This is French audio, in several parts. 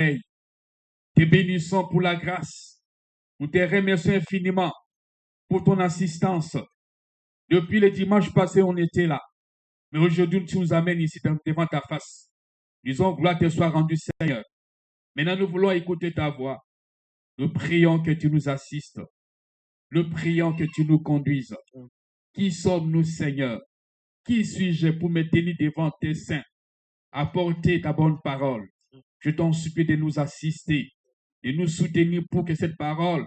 Te bénissons pour la grâce. Nous te remercions infiniment pour ton assistance. Depuis le dimanche passé, on était là. Mais aujourd'hui, tu nous amènes ici devant ta face. Disons, gloire te soit rendue, Seigneur. Maintenant, nous voulons écouter ta voix. Nous prions que tu nous assistes. Nous prions que tu nous conduises. Qui sommes-nous, Seigneur? Qui suis-je pour me tenir devant tes saints, apporter ta bonne parole? Je t'en supplie de nous assister, de nous soutenir pour que cette parole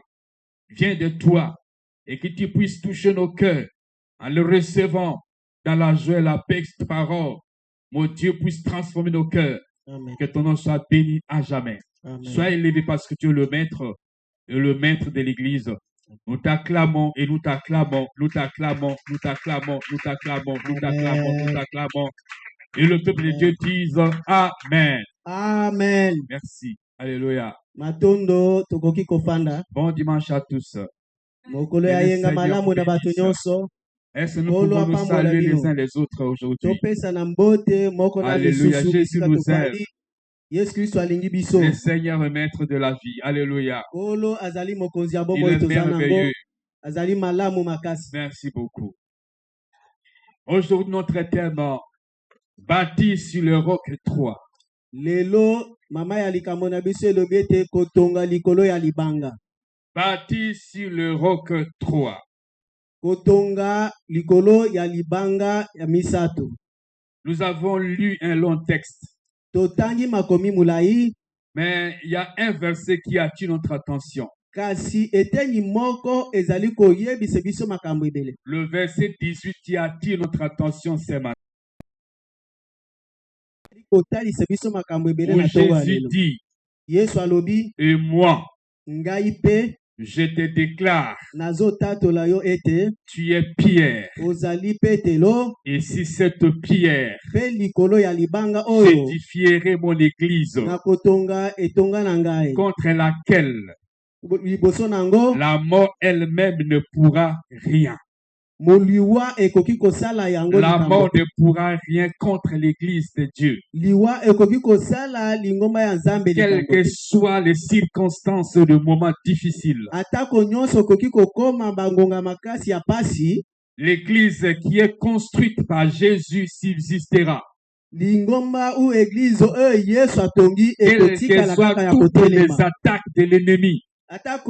vienne de toi et que tu puisses toucher nos cœurs en le recevant dans la joie et la paix de cette parole. Mon Dieu puisse transformer nos cœurs. Amen. Que ton nom soit béni à jamais. Amen. Sois élevé parce que tu es le maître et le maître de l'Église. Nous t'acclamons et nous t'acclamons, nous t'acclamons, nous t'acclamons, nous t'acclamons, nous t'acclamons, nous t'acclamons. Et le peuple de Dieu dise Amen. Amen. Merci. Alléluia. Matondo tokoki kofanda. Bon dimanche à tous. Mokolo ya yenga malamu na bato nyonso. Est-ce que nous pouvons nous saluer les uns les autres aujourd'hui? Alléluia. Jésus nous aime. Le Seigneur est maître de la vie. Alléluia. Il est merveilleux. Merci beaucoup. Aujourd'hui, notre thème, bâti sur le roc 3. Lelo, mama ya likamona biso elobi kotonga likolo ya libanga. Bâti sur le roc 3. Kotonga likolo ya libanga ya misato. Nous avons lu un long texte. Totangi makomi mulai. Mais il y a un verset qui attire notre attention. Kasi eteni moko ezali koyebisa biso makambo ebele. Le verset 18 qui attire notre attention ce matin. Où Jésus dit, et moi, je te déclare, tu es pierre, et si cette pierre, j'édifierai mon église, contre laquelle la mort elle-même ne pourra rien. La mort ne pourra rien contre l'église de Dieu. Quelles que soient les circonstances de moments difficiles, l'église qui est construite par Jésus subsistera. Quelles que soient toutes les attaques de l'ennemi, parce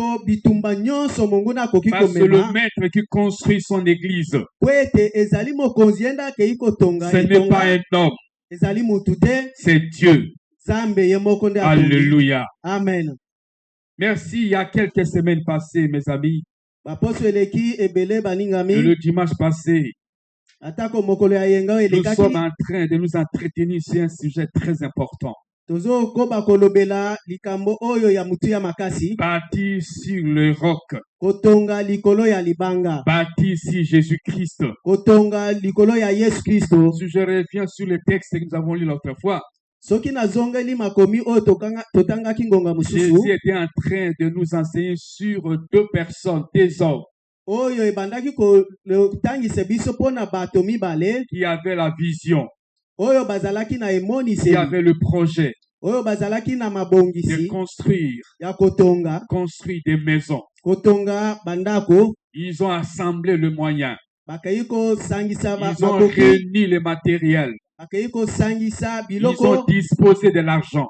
que le maître qui construit son église, ce n'est pas un homme, c'est Dieu. Alléluia. Amen. Merci. Il y a quelques semaines passées, mes amis, le dimanche passé, nous sommes en train de nous entretenir sur un sujet très important. Bâti sur le roc. Bâti sur Jésus-Christ. Si je reviens sur le texte que nous avons lu l'autre fois, Jésus était en train de nous enseigner sur deux personnes, des hommes, qui avaient la vision, qui avaient le projet de construire des maisons. Ils ont assemblé le moyen. Ils ont réuni les matériels. Ils ont disposé de l'argent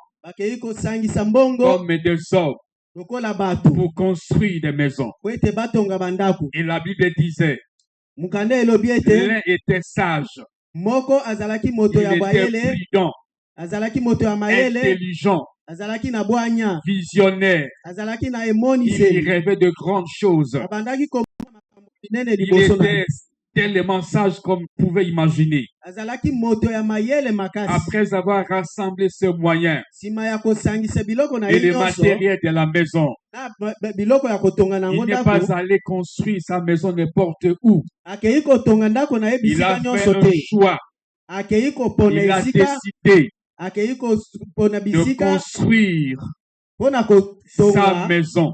comme des hommes pour construire des maisons. Et la Bible disait, l'un était sage, il était prudent, intelligent, visionnaire, il rêvait de grandes choses. Il était tellement sage comme vous pouvez imaginer. Après avoir rassemblé ce moyen et les matériels de la maison, il n'est pas allé construire sa maison n'importe où. Il a fait un choix. Il a décidé de construire sa maison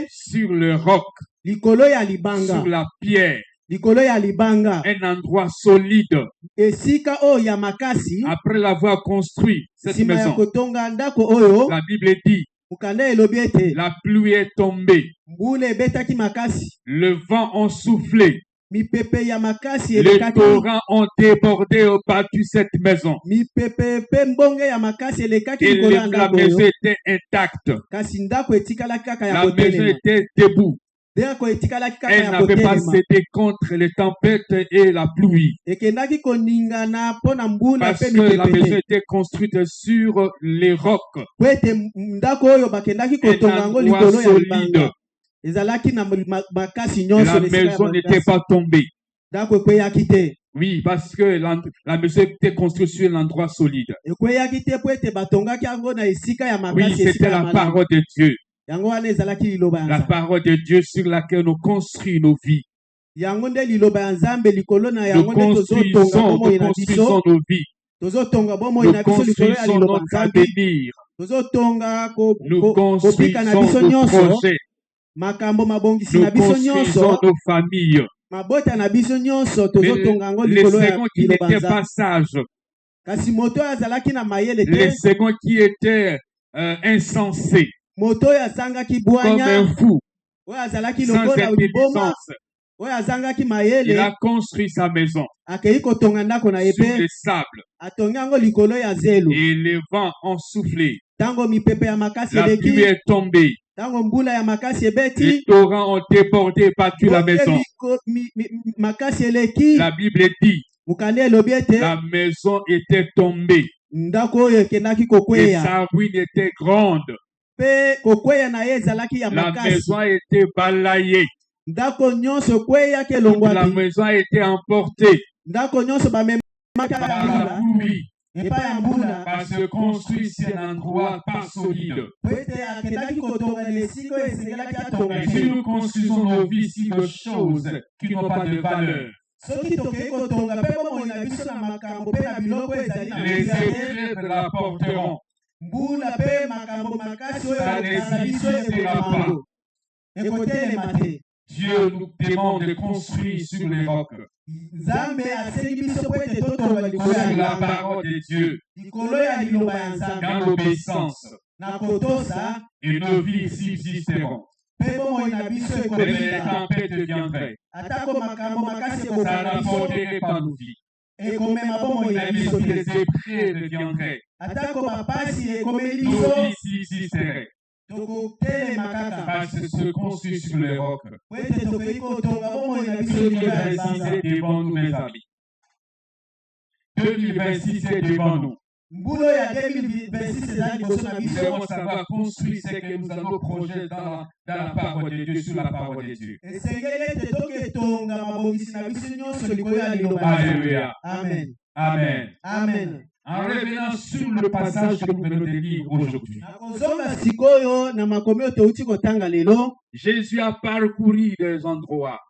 sur le roc, sur la pierre, likolo ya libanga, un endroit solide. esika oyo ya makasi. Après l'avoir construit, cette Sima ya maison, kotonga ndako oyo, la Bible dit, mukanda elobi ete la pluie est tombée, mbula ebetaki makasi, le vent ont soufflé, mipepe ya makasi les elekaki, torrents ont débordé et battu cette maison. mipepe pe mbonge ya makasi elekaki Et likolo ya la ndako maison oyo, était intacte. kasi ndako etikalaki kaka ya La maison kotelema, était debout. ndako etikalaki kaka Elle ya n'avait pas kotelema, cédé contre les tempêtes et la pluie. ekendaki koningana mpo na mbula Parce pe que la maison mipepe, était construite sur les rocs. po ete ndako oyo bakendaki kotonga yango Un likolo endroit ya libanga, solide. ezalaki na makasi Et nyonso la na esika ya maison n'était makasi, pas tombée. ndako ekweyaki te. Oui, parce que la maison était construite sur un endroit solide. Ekweyaki te po ete batongaki yango na esika ya Oui, makasi, esika c'était ya la malamu. parole de Dieu. Yango wana ezalaki liloba ya La Nzambe. parole de Dieu sur laquelle nous construisons nos vies. Yango nde liloba ya Nzambe likolo na Nous yango nde tozotonga bomoi na biso, construisons nos vies. tozotonga bomoi Nous na biso likolo ya construisons liloba ya notre Nzambe, avenir. tozotonga Nous kobika na construisons biso nos nyonso, projets. makambo mabongisi Nous na biso construisons nyonso, nos familles. mabota na biso nyonso, Mais tozotonga yango les likolo ya seconds qui liloba ya n'étaient pas Nzambe. sages, Kasi moto oyo azalaki na mayele les te, seconds qui étaient insensés, moto oyo asangaki comme bwanya, un fou, oyo azalaki sans lokola liboma, intelligence, oyo azangaki il mayele, a construit sa maison akei kotonga ndako na ye sur pe, les sables atongi yango likolo ya zelo. et les vents ont soufflé. Tango mipepe ya makasi La pluie eleki, est tombée. tango mbula ya makasi Les ebeti, torrents ont débordé et battu la bonge maison. makasi eleki, La Bible dit, mokanda elobi ete la maison était tombée ndako oyo ekendaki et kokweya, sa ruine était grande. mpe kokweya na ye ezalaki ya La makasi. maison a été balayée. Ndako nyonso ekweyaki Toute la elongwaki, maison a été emportée ndako nyonso bamemaki par ya la mbula, pluie. epai ya mbula, Parce que construit sur un endroit pas solide. po ete akendaki kotonga na esika oyo esengelaki atonga Et si te. nous construisons nos vies sur des choses qui n'ont pas de valeur, Soki tokei kotonga mpe bomoi na biso na makambo mpe na biloko oyo ezali na les mbula te, épreuves la porteront. mbula mpe makambo makasi oyo Ça ekosala biso n'existera pas. ekotelema te. Dieu nous demande de construire sur les rocs, Nzambe asengi biso po ete totonga likolo ya sur la libanga, parole de Dieu, likolo ya liloba ya Nzambe, dans l'obéissance, na kotosa et nos vies subsisteront. mpe bomoi na biso Et les ekobika. tempêtes viendraient. Atako makambo makasi Ça ekokanga biso, n'apporterait pas nos vies. ekomema bomoi na Même biso si te. les épreuves viendraient, Atako mapasi ekomeli nos biso, vies subsisteraient. tokotelema kaka Parce que se construit sur les rocs. po ete tokei kotonga bomoi na biso Ce likolo ya 2026 libanga. est devant nous, mes amis. 2026 est devant nous. Mbulo ya 2026 ezali liboso na Nous biso, devons savoir construire ce que nous allons projeter dans la parole de Dieu, sur la parole de Dieu. esengeli ete toketonga mabongisi na biso nyonso likolo ya liloba ya Nzambe. Alléluia. Amen. Amen. Amen. En revenant sur le passage que nous venons de lire aujourd'hui, nakozonga sikoyo na makomi oyo touti kotanga lelo, Jésus a parcouru des endroits.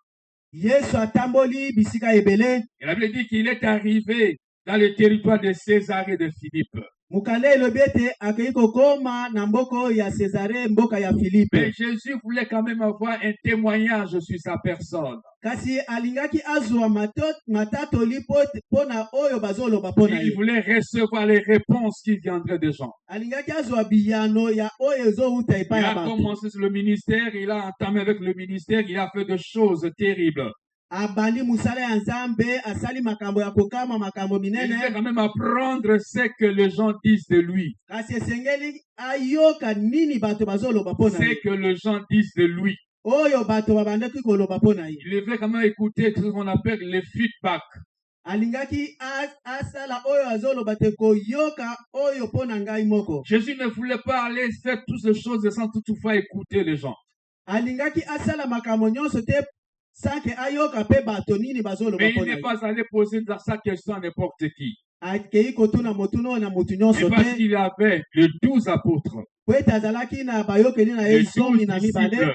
yesu atamboli bisika ebele. Et la Bible dit qu'il est arrivé dans le territoire de César et de Philippe. mokanda elobi ete akei kokoma na mboka oyo ya Césare, mboka ya Mais Filipe, Jésus voulait quand même avoir un témoignage sur sa personne. kasi alingaki azwa matatoli mpo na oyo bazoloba mpo na Il ye. voulait recevoir les réponses qui viendraient des gens. alingaki azwa biyano ya oyo ezowuta Il epai ya a bato. commencé sur le ministère, il a entamé avec le ministère, il a fait des choses terribles. abandi mosala ya Nzambe, asali makambo ya kokama, makambo Il devait minene, quand même apprendre ce que les gens disent de lui. kasi esengeli ayoka nini bato bazoloba mpo na Ce ye, que les gens disent de lui. oyo bato babandaki koloba mpo na ye. Il devait quand même écouter ce qu'on appelle le feedback. alingaki asala oyo azoloba te, koyoka oyo mpo na ngai moko. Jésus ne voulait pas aller faire toutes ces choses sans toutefois écouter les gens. alingaki asala makambo nyonso te sanke ayoka mpe bato nini bazoloba Mais mpo il na n'est ye. pas allé poser sa question à n'importe qui. akei kotuna motuna oyo na motu Et nyonso parce te, qu'il avait les 12 apôtres, po ete azalaki na bayokeli na ye les 12 zomi na mibale, disciples,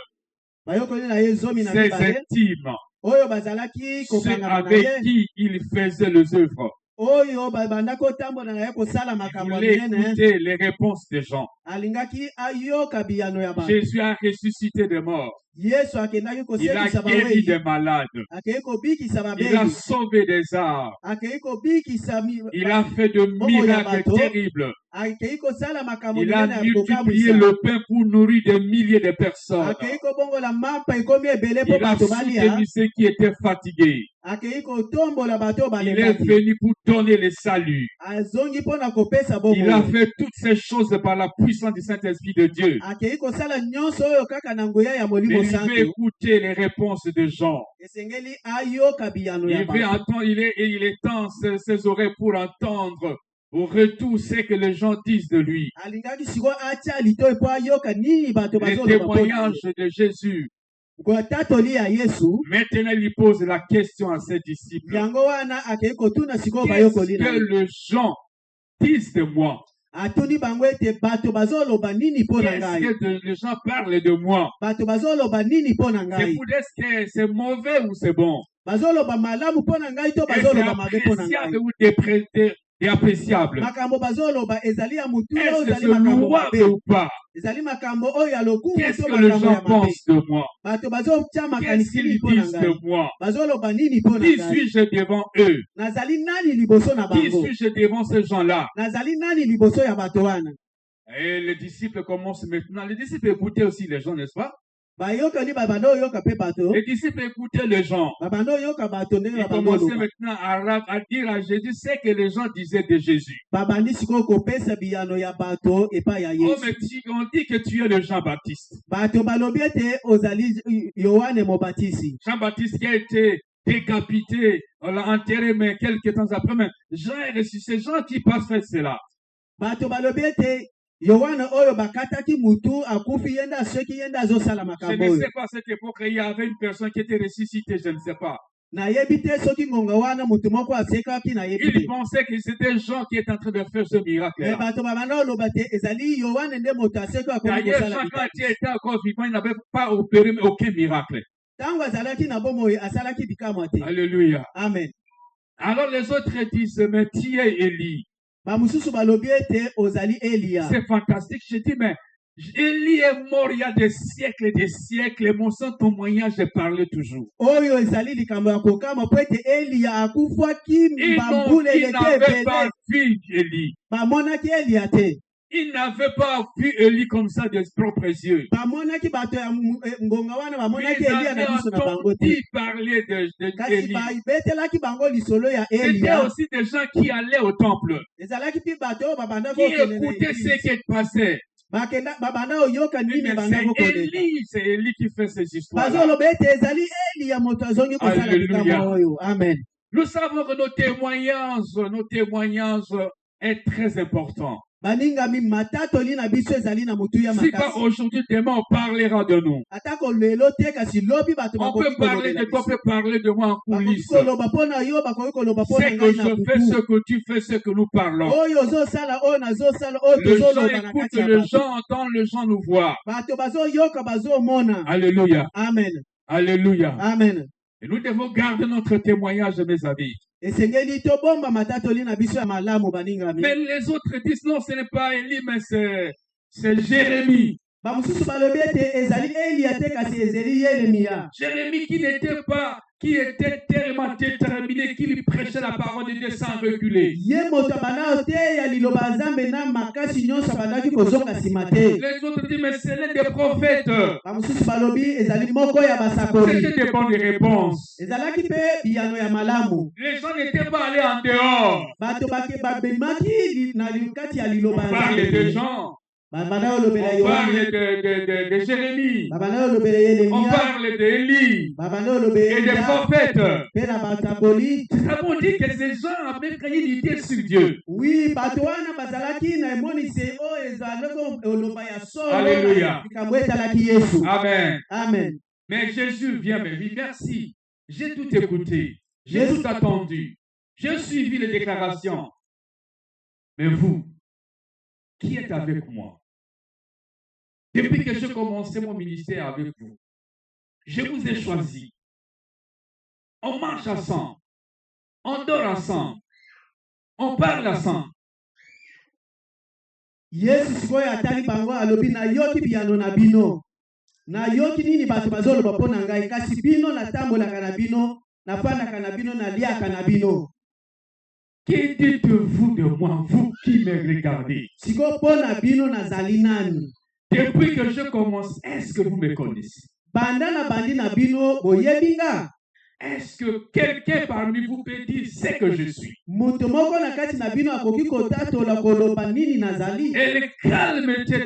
bayokeli na ye zomi na ses mibale, intimes, oyo bazalaki ceux kokangana na avec ye, qui il faisait les œuvres. oyo babanda kotambola na ye kosala Il makambo ya voulait minene. écouter les réponses des gens. alingaki ayoka biyano ya bato. Jésus a ressuscité des morts. Yesu akendaki Il a kosekisa guéri bawei, des malades. akei kobikisa Il a babeli, sauvé des âmes. akei kobikisa Il a fait de miracles terribles. akei kosala makambo Il a minene ya multiplié kokamwisa, le pain pour nourrir des milliers de personnes. akei kobongola mapa ekomi ebele mpo Il a bato balia, soutenu ceux qui étaient fatigués. akei kotombola bato oyo Il est balembaki, venu pour donner le salut. azongi mpo na kopesa Il a bomoi, fait toutes ces choses par la puissance du Saint-Esprit de Dieu. akei kosala nyonso oyo kaka na nguya ya Mais molimo il veut santu, écouter les réponses de Jean. esengeli ayoka biyano ya Il veut bato. entendre, il étend ses oreilles pour entendre au retour ce que les gens disent de lui. Alingaki sikoyo atya litoyi mpo ayoka nini bato Les bazoloba mpo na ye. témoignages de Jésus. Kotatoli ya Yesu, Maintenant, il lui pose la question à ses disciples. yango wana akei kotuna sikoyo Qu'est-ce bayokoli na que ye. les gens disent de moi? Atuni bango ete bato bazoloba nini mpo na Qu'est-ce ngai, que les gens parlent de moi? bato bazoloba nini mpo na C'est ngai, pour dire que c'est mauvais ou c'est bon? bazoloba malamu mpo na ngai to Est-ce bazoloba mabe mpo na ngai. appréciable ou appréciable? Makambo bazoloba ezali ya mutu oyo Est-ce que ezali c'est makambo louable mabe, ou pas? ezali makambo oyo ya lokumu Qu'est-ce to que les makambo gens ya mabe. pensent de moi? Bato bazotya Qu'est-ce makanisi qu'ils nini mpo na disent ngai, de moi? bazoloba nini mpo na Qui ngai, suis-je devant eux? nazali nani liboso na Qui bango, suis-je devant ces gens-là? nazali nani liboso ya bato wana. Et les disciples commencent maintenant. Les disciples écoutaient aussi les gens, n'est-ce pas? Bayokeli babanda oyoka mpe bato, Les disciples écoutaient les gens. babanda oyoka bato ndenge Ils babanda commençaient oloba, maintenant à dire à Jésus ce que les gens disaient de Jésus. babandi sikoyo kopesa biyano ya bato epai ya Oh, mais Yesu. on dit que tu es le Jean-Baptiste. Bato balobi ete ozali Yohane Mobatisi. Jean-Baptiste qui a été décapité, on l'a enterré, mais quelques temps après, mais Jean est ressuscité. Jean qui passe faire cela. Bato balobi ete Yohane oyo bakataki mutu akufi yenda soki yenda azosala Je makambo ne oyo. sais pas à cette époque, il y avait une personne qui était ressuscitée, je ne sais pas. Nayebi te soki ngonga wana mutu moko asekaki nayebi Il te. pensait que c'était Jean qui était en train de faire ce Me miracle-là. bato babanda oloba te ezali Yohane nde moto aseki akomi D'ailleurs, kosala Jean, quand il bikamwa. était encore vivant, il n'avait pas opéré aucun miracle. Ntango azalaki na bomoi asalaki bikamwa te. Alléluia. Amen. Alors les autres disent, mais tu es Élie. Bamususu balobi ete ozali Elia. C'est fantastique. Je dis, mais Élie est mort il y a des siècles et des siècles. Et mon sang témoignage, je parlais toujours. Oyo ezali likambo ya kokama po ete Elia akufaki Ils mbambula eleke n'avaient pas ebele. vu Élie. Bamonaki Elia te. Ils n'avaient pas vu Élie comme ça de ses propres yeux. Bamonaki bato ya ngonga wana bamonaki Ils Elia na avaient biso na bango te. entendu parler Kasi d'Élie. babetelaki bango lisolo ya C'était Elia. aussi des gens qui allaient au temple, Ezalaki mpe bato oyo babandaki qui okende na écoutaient ce église. qui passait. Babanda oyoka nini Mais bandaki okende. c'est Élie qui fait ces histoires-là. Bazoloba ete ezali Elia moto azongi kosala Alléluia. bikamwa oyo. Amen. Nous savons que nos témoignages est très important. Baningami matatoli na biso ezali na mutu ya Si pas makasi. aujourd'hui, demain, on parlera de nous. Atako lelo te kasi lobi bato On bakoki peut parler kolobela de toi, on biso. peut parler de moi en Bakoki coulisses. koloba mpo na yo, bakoki koloba mpo na C'est que ngai na je fais ce butu. que tu fais, ce que nous parlons. Oyo ozosala oyo nazosala oyo Les gens tozoloba na écoutent, kati ya les bato. gens entendent, les gens nous voient. Bato bazoyoka bazomona. Alléluia. Amen. Alléluia. Amen. Et nous devons garder notre témoignage, mes amis. Esengeli tobomba matatoli na biso ya malamu baningami. Mais les autres disent non, ce n'est pas Élie, mais c'est Jérémie. Bamususu balobi ete ezali Elia te kasi ezali Yeremia. Jérémie qui était tellement déterminé qu'il prêchait la parole de Dieu sans reculer. Ye moto abanda te ya liloba ya Nzambe na makasi nyonso abandaki kozonga nsima te. Les autres disent, mais c'est l'un des prophètes. Bamususu balobi ezali moko ya basakoli. C'était des bonnes réponses. Ezalaki mpe biyano ya malamu. Les gens n'étaient pas allés en dehors. Bato babemaki na kati ya liloba On ya parle de Nzambe. Jean. Babanda olobela On parle Yohane. de Jérémie. Babanda olobela On Yeremia. parle d'Élie Babanda olobela et des Elia. prophètes. Mpe na basakoli. Ça veut dire que ces gens avaient une idée sur Dieu. Oui, bato wana bazalaki na emonisi oyo ezalaki oloba ya solo. Alléluia. Likambo etalaki Yesu. Amen. Amen. Mais Jésus vient me dire, merci. J'ai tout écouté. J'ai tout attendu. J'ai suivi les déclarations. Mais vous, qui êtes avec moi? Depuis que j'ai commencé mon ministère avec vous, je vous ai choisi. On marche ensemble. On dort ensemble. On parle ensemble. Yesu sikoyo atali bango alobi na yoki biyano na bino. Na yoki nini bato bazoloba mpo na ngai kasi bino natambolaka na bino, nafandaka na bino, naliaka na bino. Que dites-vous de moi, vous qui me regardez? Siko mpo na bino nazali nani? Depuis que je commence, est-ce que vous me connaissez? Banda na bandi na bino boyebi nga? Est-ce que quelqu'un parmi vous peut dire ce que je suis? Mutu moko na kati na bino akoki kotatola koloba nini nazali? Et le calme était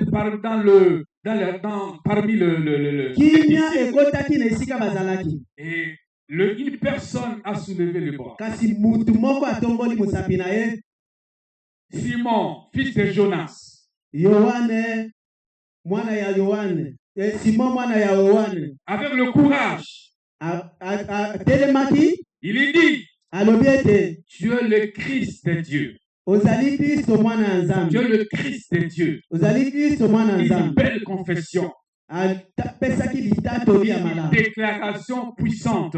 parmi le Kinya ekotaki na esika bazalaki. Et une personne a soulevé le bras. Kasi mutu moko atomboli musapi na ye. Simon, fils de Jonas. Yohane, mwana ya Yohane. Simon mwana ya Yohane. Avec le courage, telemaki, il dit, alobi ete, tu es le Christ de Dieu. ozali Kristo mwana ya Nzambe. Tu es le Christ de Dieu. Ozali Kristo mwana ya Une Nzambe. belle confession. Apesaki litatoli ya malamu. Déclaration puissante.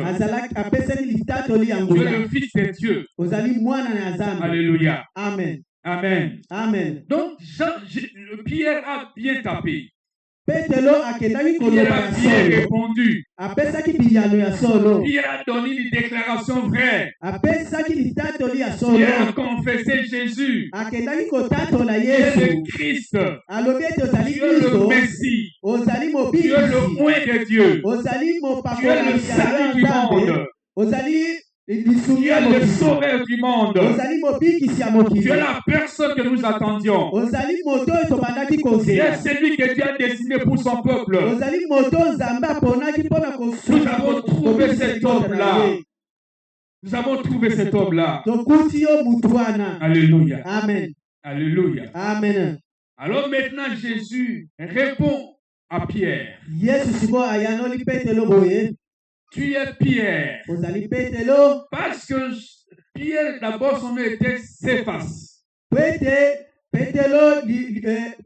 Apesaki litatoli ya Tu es ngula. le Fils de Dieu. Ozali mwana ya Nzambe. Alléluia. Amen. Amen. Amen. Donc, Pierre a bien tapé. Petelo akendaki Pierre koloba a ya bien solo. répondu. Apesaki biyano ya solo. Pierre a donné une déclaration vraie. Apesaki litatoli ya solo. Pierre a confessé Jésus. Akendaki kotatola Tu es Yesu. le Christ. Alobi ete ozali Tu es le Kristo. Messie. Ozali Tu mobikisi. es le oint de Dieu. Ozali Tu es le mopakolami ya salut du Nzambe. monde. Ozali Tu lisumu ya es le mokili. sauveur du monde. Ozali mobikisi ya Tu mokili. es la personne que nous attendions. Ozali moto oyo tobandaki Tu es kozela. celui que Dieu a destiné pour son peuple. Ozali moto Nzambe aponaki mpona Nous avons trouvé cet homme-là. Nous avons trouvé cet homme-là. tokuti yo mutu wana. Alléluia. Amen. Alléluia. Amen. Alors maintenant, Jésus répond à Pierre. Yesu sikoyo ayanoli Petelo boye. Tu es Pierre. Ozali Petelo. Parce que Pierre, d'abord, son nom était Céphas. Petelo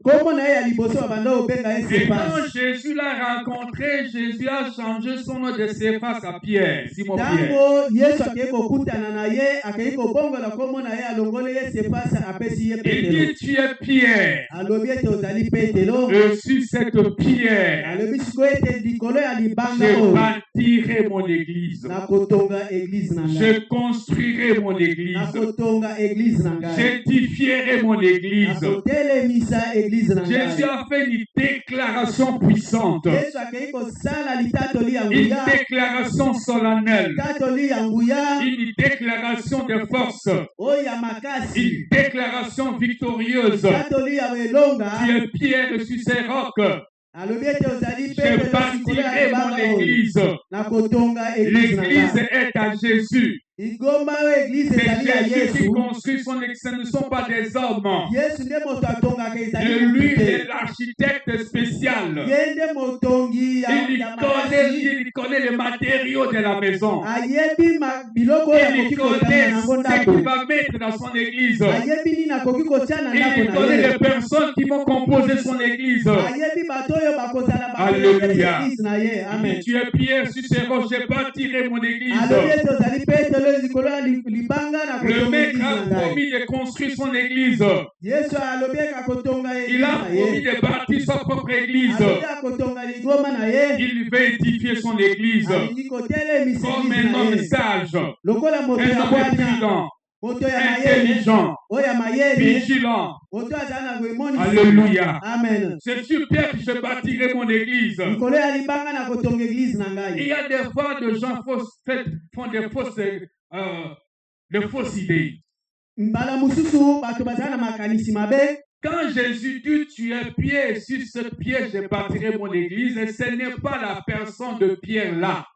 kombo na ye ya liboso babanda kobenga ye Et quand Céphas. Jésus l'a rencontré, Jésus a changé son nom de Céphas à Pierre, Simon Pierre. Ntango Yesu akei kokutana na ye akei kobongola kombo na ye alongoli ye Céphas apesi ye Il Petelo. dit, tu es Pierre. Alobi ete ozali Petelo. Je suis cette pierre. Alobi sikoyo ete likolo ya libanga Je oyo bâtirai mon église. nakotonga eglise na ngai. Je construirai mon église. Nakotonga eglise na ngai. J'édifierai mon église. Nakotelemisa eglise na Jésus ngai. a fait une déclaration puissante. Yesu akei kosala litatoli ya Une nguya. déclaration solennelle. Litatoli ya nguya Une déclaration de force. oyo ya makasi. Une déclaration victorieuse. Litatoli ya elonga. Tu es pierre sur ces rocs. Alobi ete ozali Je Petelo likolo ya bâtirai mon libanga oyo. église. Nakotonga eglise na L'église ngai. est à Jésus. Igomba oyo eglise ezali ya C'est Jésus qui Yesu. construit son église. Ce ne sont pas des hommes. Yesu nde moto atongaka ezali Et lui motu te. est l'architecte spécial. Ye nde motongi ya makasi. Il connaît les matériaux de la maison. Ayebi biloko oyo Il akoki connaît kotanga nango ce ndako. qu'il va mettre dans son église. Ayebi nini akoki kotia na ndako Il na connaît ye. les personnes qui vont composer son église. Ayebi bato oyo bakozala Alléluia. bakoeglise na ye. Amen. Tu es pierre sur ces roches, je bâtirai mon église. Alobi ete ozali Petelo likolo ya libanga na Le kotonga maître eglise a na ngai. promis de construire son église. Yesu alobi akotonga Il eglise a na promis ye. de bâtir sa propre église. Alobi akotonga ligoma na ye. Il veut édifier son église Alingi kotelemisa comme eglise un na homme ye. sage, Lokola moto un ya homme bwanya. prudent, Moto ya mayele. intelligent, Oyo ya mayele. vigilant. Moto azala na koemonisa. Alléluia. Amen. C'est sur pierre que je bâtirai mon église. Likolo ya libanga na kotonga eglise na ngai. Il y a des fois de gens font des fausses idées. Mbala mususu bato bazala na makanisi mabe. Quand Jésus dit tu es Pierre, sur cette pierre je bâtirai mon église, et ce n'est pas la personne de Pierre là.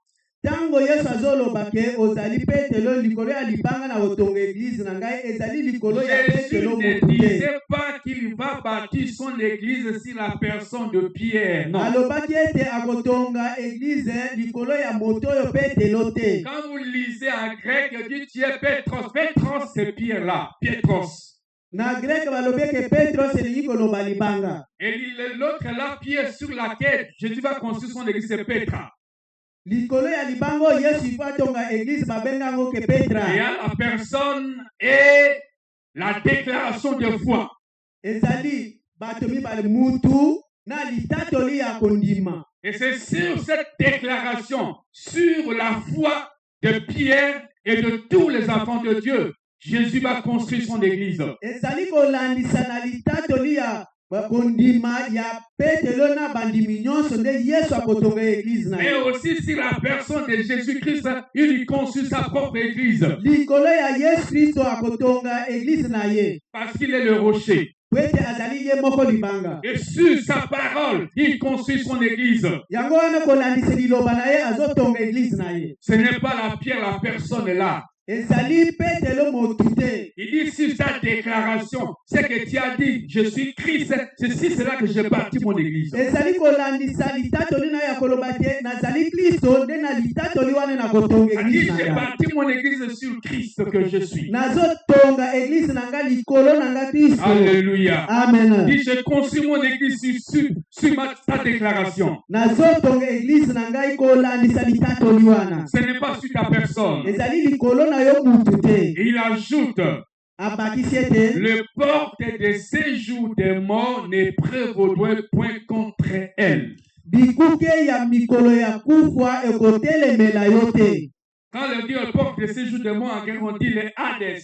Tango Yesu azoloba ke ozali Petelo likolo ya libanga na kotonga eglise na ngai ezali likolo ya Jésus Petelo ne motu te. disait pas qu'il va bâtir son église sur la personne de Pierre. Non. Alobaki ete akotonga eglise likolo ya moto oyo Petelo te. Quand vous lisez en grec, il dit tu es Pétros. Pétros, c'est Pierre là. Pétros. Na grec balobi ke Petros elingi koloba libanga. Et l'autre là, Pierre sur laquelle Jésus va construire son église, c'est Pétra. Likolo ya libango Yesu ifa tonga eglise babenga ngo ke Petra. Et la personne est la déclaration de foi. Ezali bato mibale mutu na litatoli ya kondima. Et c'est sur cette déclaration, sur la foi de Pierre et de tous les enfants de Dieu, Jésus va construire son église. Ezali kolandisa na litatoli ya kondima ya Petelo na bandimi nyonso nde Yesu akotonga église na. Mais aussi sur la personne de Jésus-Christ, il construit sa propre église. Likolo ya Yesu Kristo akotonga église na ye. Parce qu'il est le rocher. Kwete azali ye moko libanga. Et sur sa parole, il construit son église. Yango wana kolandisa liloba na ye azotonga église na ye. Ce n'est pas la pierre, la personne est là. Ezali Petelo motute. Il dit sur ta déclaration, c'est que tu as dit, je suis Christ, c'est là que j'ai bâti mon église. Ezali kolandisa litatoli na ya koloba te nazali Kristo nde na litatoli wana na kotonga église na j'ai ya. bâti mon église sur Christ que je suis. Nazotonga église na nga likolo na nga Kristo. Alléluia. Amen. Il dit, je construis mon église sur ta déclaration. Nazotonga église na ngai kolandisa litatoli wana. Ce n'est pas sur ta personne. Ezali likolo na yo mutu te. Et il ajoute, Abakisi ete le porte de séjour des morts ne prévaudrait point contre elle. bikuke ya mikolo ya kufa ekotelemela yo te. Quand on dit le porte de séjour des morts, en grec, on dit les Hades.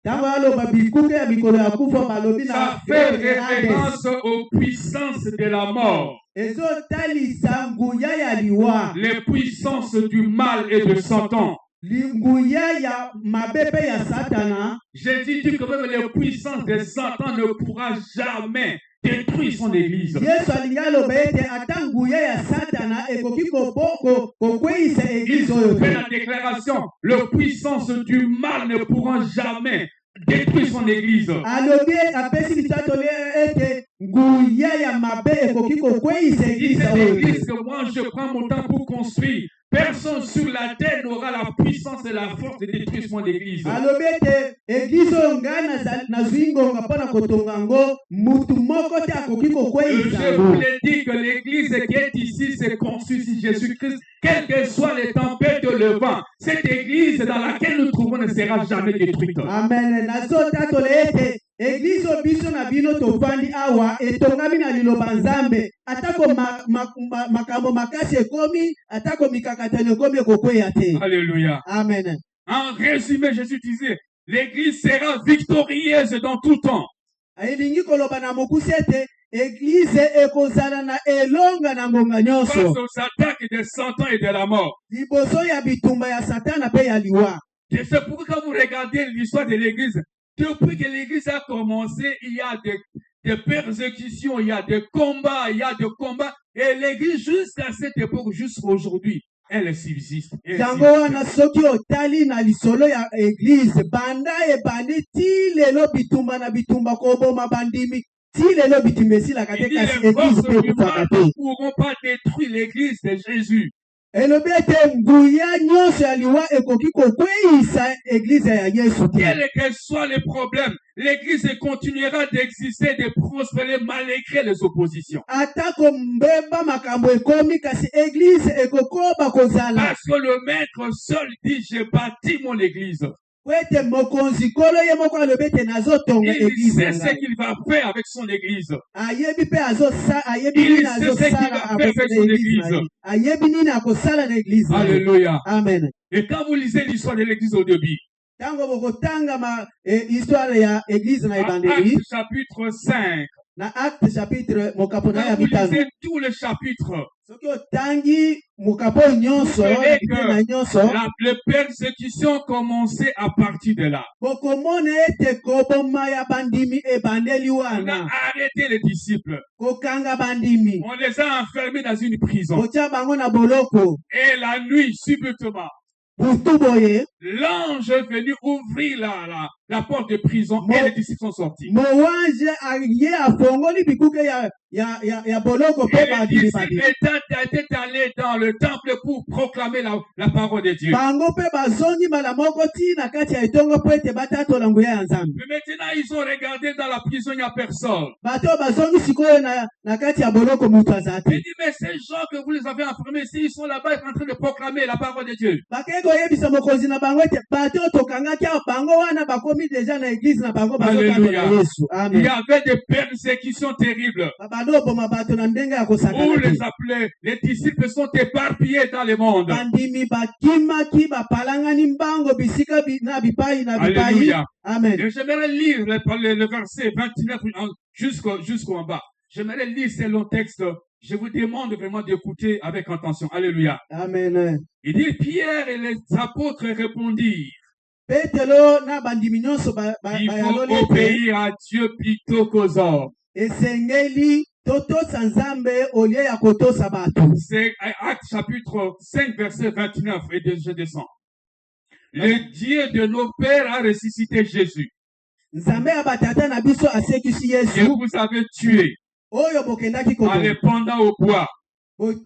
Ntango aloba bikuke ya mikolo ya kufa balobi na Ça fait référence aux puissances de la mort, ezotalisa nguya ya liwa, les puissances du mal et de Satan. nguya ya mabepe ya Satana. J'ai dit que même les puissances de Satan ne pourra jamais détruire son église. Yesu alingi aloba ete ata nguya ya Satana ekoki kokweyisa Il église oyo fait te. la déclaration, les puissances du mal ne pourront jamais détruire son église. Alobi apesi litatoli ete nguya ya mabe ekoki kokweyisa Il dit, église c'est oyo l'église te. que moi je prends mon temps pour construire. Personne sur la terre n'aura la puissance et la force de détruire mon église. Alobi ete église oyo ngai nazwi ngonga mpo na kotonga yango mutu moko te akoki kokweyisa Je yango. vous l'ai dit que l'église qui est ici s'est construite sur Jésus-Christ. Quelles que soient les tempêtes de le vent, cette église dans laquelle nous trouvons ne sera jamais détruite. Amen. Nazotatoli ete église oyo biso na bino tofandi awa etongami na liloba Nzambe. Atako makambo makasi ekomi, atako mikakatano ekomi ekokweya te. Alléluia. Amen. En résumé, Jésus disait, l'église sera victorieuse dans tout temps. Elingi koloba na mokusi ete église ekozala na elonga na ngonga Face nyonso aux attaques de Satan et de la mort. liboso ya bitumba ya Satana pe ya liwa. Et c'est pourquoi quand vous regardez l'histoire de l'église, depuis que l'église a commencé, il y a des persécutions, il y a des combats, et l'église jusqu'à cette époque, jusqu'à aujourd'hui, elle subsiste. Yango wana soki otali na lisolo ya église banda ebandi ti lelo bitumba na bitumba koboma bandimi ti lelo bitumba esilaka te kasi Les église forces pe du ekufaka mal te. ne pourront pas détruire l'église de Jésus. Elobi ete nguya nyonso ya liwa ekoki kokweyisa église ya Yesu te. Quels que soient les problèmes, l'église continuera d'exister, de prospérer malgré les oppositions. Atako mbeba makambo ekomi kasi église ekokoba kozala. Parce que le maître seul dit, j'ai bâti mon église. Kwete mokonzi kolo ye moko alobi ete nazotonga Il église sait na ce ngai. qu'il va faire avec son église. Ayebi pe ayebi Il nini sait ce qu'il azosala va faire avec akosala son église na église. ye. Ayebi nini akosala na église na ye. Alléluia. Amen. Et quand vous lisez l'histoire de l'église au début, Tango bokotanga histoire ya église na à ebandeli Actes chapitre 5, na Acte chapitre mokapo na quand ya vous mitano. lisez tout le chapitre, Soki otangi mokapo nyonso vous verrez na nyonso les persécutions commençaient à partir de là. bokomona ete koboma ya bandimi ebandeli On a wana arrêté les disciples. kokanga bandimi On les a enfermés dans une prison. kotia bango na boloko Et la nuit, subitement, butu boye l'ange est venu ouvrir la porte de prison et les disciples sont sortis. moange aye afongoli bikuke ya boloko Et pe les bandimi disciples étaient allés dans le temple pour proclamer la parole de Dieu. bango pe bazongi mbala moko ntina kati ya etongo po ete batatola nguya ya Nzambe. Mais maintenant, ils ont regardé dans la prison, il n'y a personne. Bato bazongi sikoyo na kati ya boloko mutu aza te. Il dit, mais ces gens que vous les avez enfermés ici, ils sont là-bas en train de proclamer la parole de Dieu. Bakei koyebisa mokonzi na bango ete bato tokangaki awa bango wana bakomi bakomi deja na église na bango bazotatola Alléluia. Yesu. Il y Amen. avait des persécutions terribles. Babando oboma bato na ndenge ya Où kosakana les te. appelés, les disciples sont éparpillés dans le monde. Bandimi bakimaki bapalangani mbango bisika na bipai na bipai. Alléluia. Amen. Et j'aimerais lire le verset 29 jusqu'au en bas. J'aimerais lire ces longs textes. Je vous demande vraiment d'écouter avec attention. Alléluia. Amen. Il dit, Pierre et les apôtres répondirent, Petelo na bandimi nyonso il faut obéir à Dieu plutôt qu'aux hommes. esengeli totosa nzambe olie ya kotosa bato. C'est Actes chapitre 5, verset 29, et je descends. Le Dieu de nos pères a ressuscité Jésus, Nzambe ya batata na biso asekisi que Yesu vous avez tué oyo bokendaki en le pendant au bois.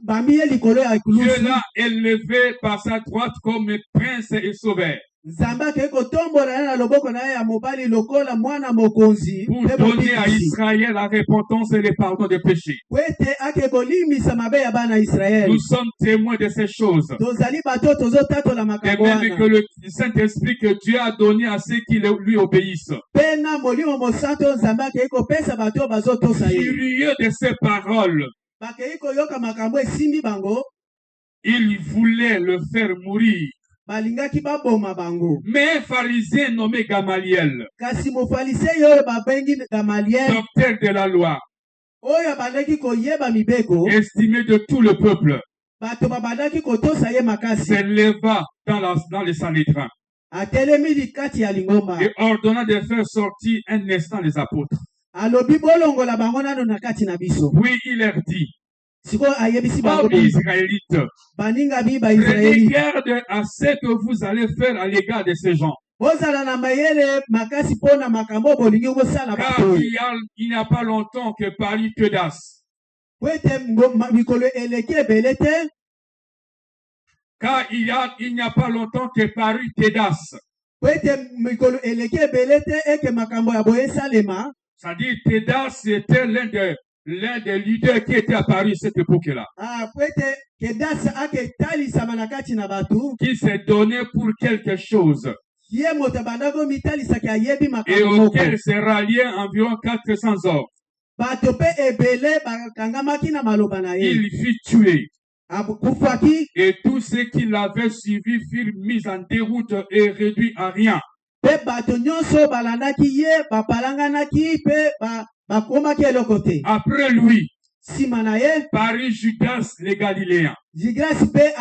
bambi ye likolo ya Dieu ekulusu. l'a élevé par sa droite comme prince et sauveur, Nzambe akei kotombola ye na loboko na ye ya mobali lokola mwana mokonzi pour mpe donner à mobikisi Israël la repentance et le pardon des péchés. po ete ake kolimisa mabe ya bana Israeli. Nous sommes témoins de ces choses. Tozali bato tozotatola Et makambo même que wana le Saint-Esprit que Dieu a donné à ceux qui lui obéissent. mpe na molimo mosantu Nzambe akei kopesa bato oyo bazotosa ye. Curieux de ces paroles, Bakei koyoka makambo esimbi bango il voulait le faire mourir. balingaki baboma bango. Mais un pharisien nommé Gamaliel, Kasi mofalisei oyo babengi Gamaliel docteur de la loi, oyo abandaki koyeba mibeko estimé de tout le peuple, bato babandaki kotosa ye makasi s'éleva dans le Sanhédrin atelemi likati ya lingomba et ordonna de faire sortir un instant les apôtres. alobi bolongola bango nano na kati na biso. Puis il leur dit, Sikoyo ayebisi bango hommes israélites, baningami prenez baisraeli garde à ce que vous allez faire à l'égard de ces gens. bozala na mayele makasi mpo na makambo oyo bolingi bosala Car bato oyo. il n'y a pas longtemps que Paris Teudas, Po ete mikolo eleki ebele te car il n'y a pas longtemps que Paris Teudas, po ete mikolo eleki ebele te eke makambo ya boye esalema. c'est-à-dire Teudas c'était l'un des leaders qui était à Paris à cette époque-là, Po ete kedasa ake talisama na kati na bato qui s'est donné pour quelque chose ye moto abandaki omitalisaki ayebi et makambo moko. auquel se ralliaient environ 400 hommes. Bato mpe ebele bakangamaki na maloba na ye. Il fut tué Akufaki et tous ceux qui l'avaient suivi furent mis en déroute et réduits à rien. mpe bato nyonso balandaki ye bapalanganaki mpe bakomaki eloko te. Après lui, Nsima na ye Paris Judas les Galiléens, Jigrasi mpe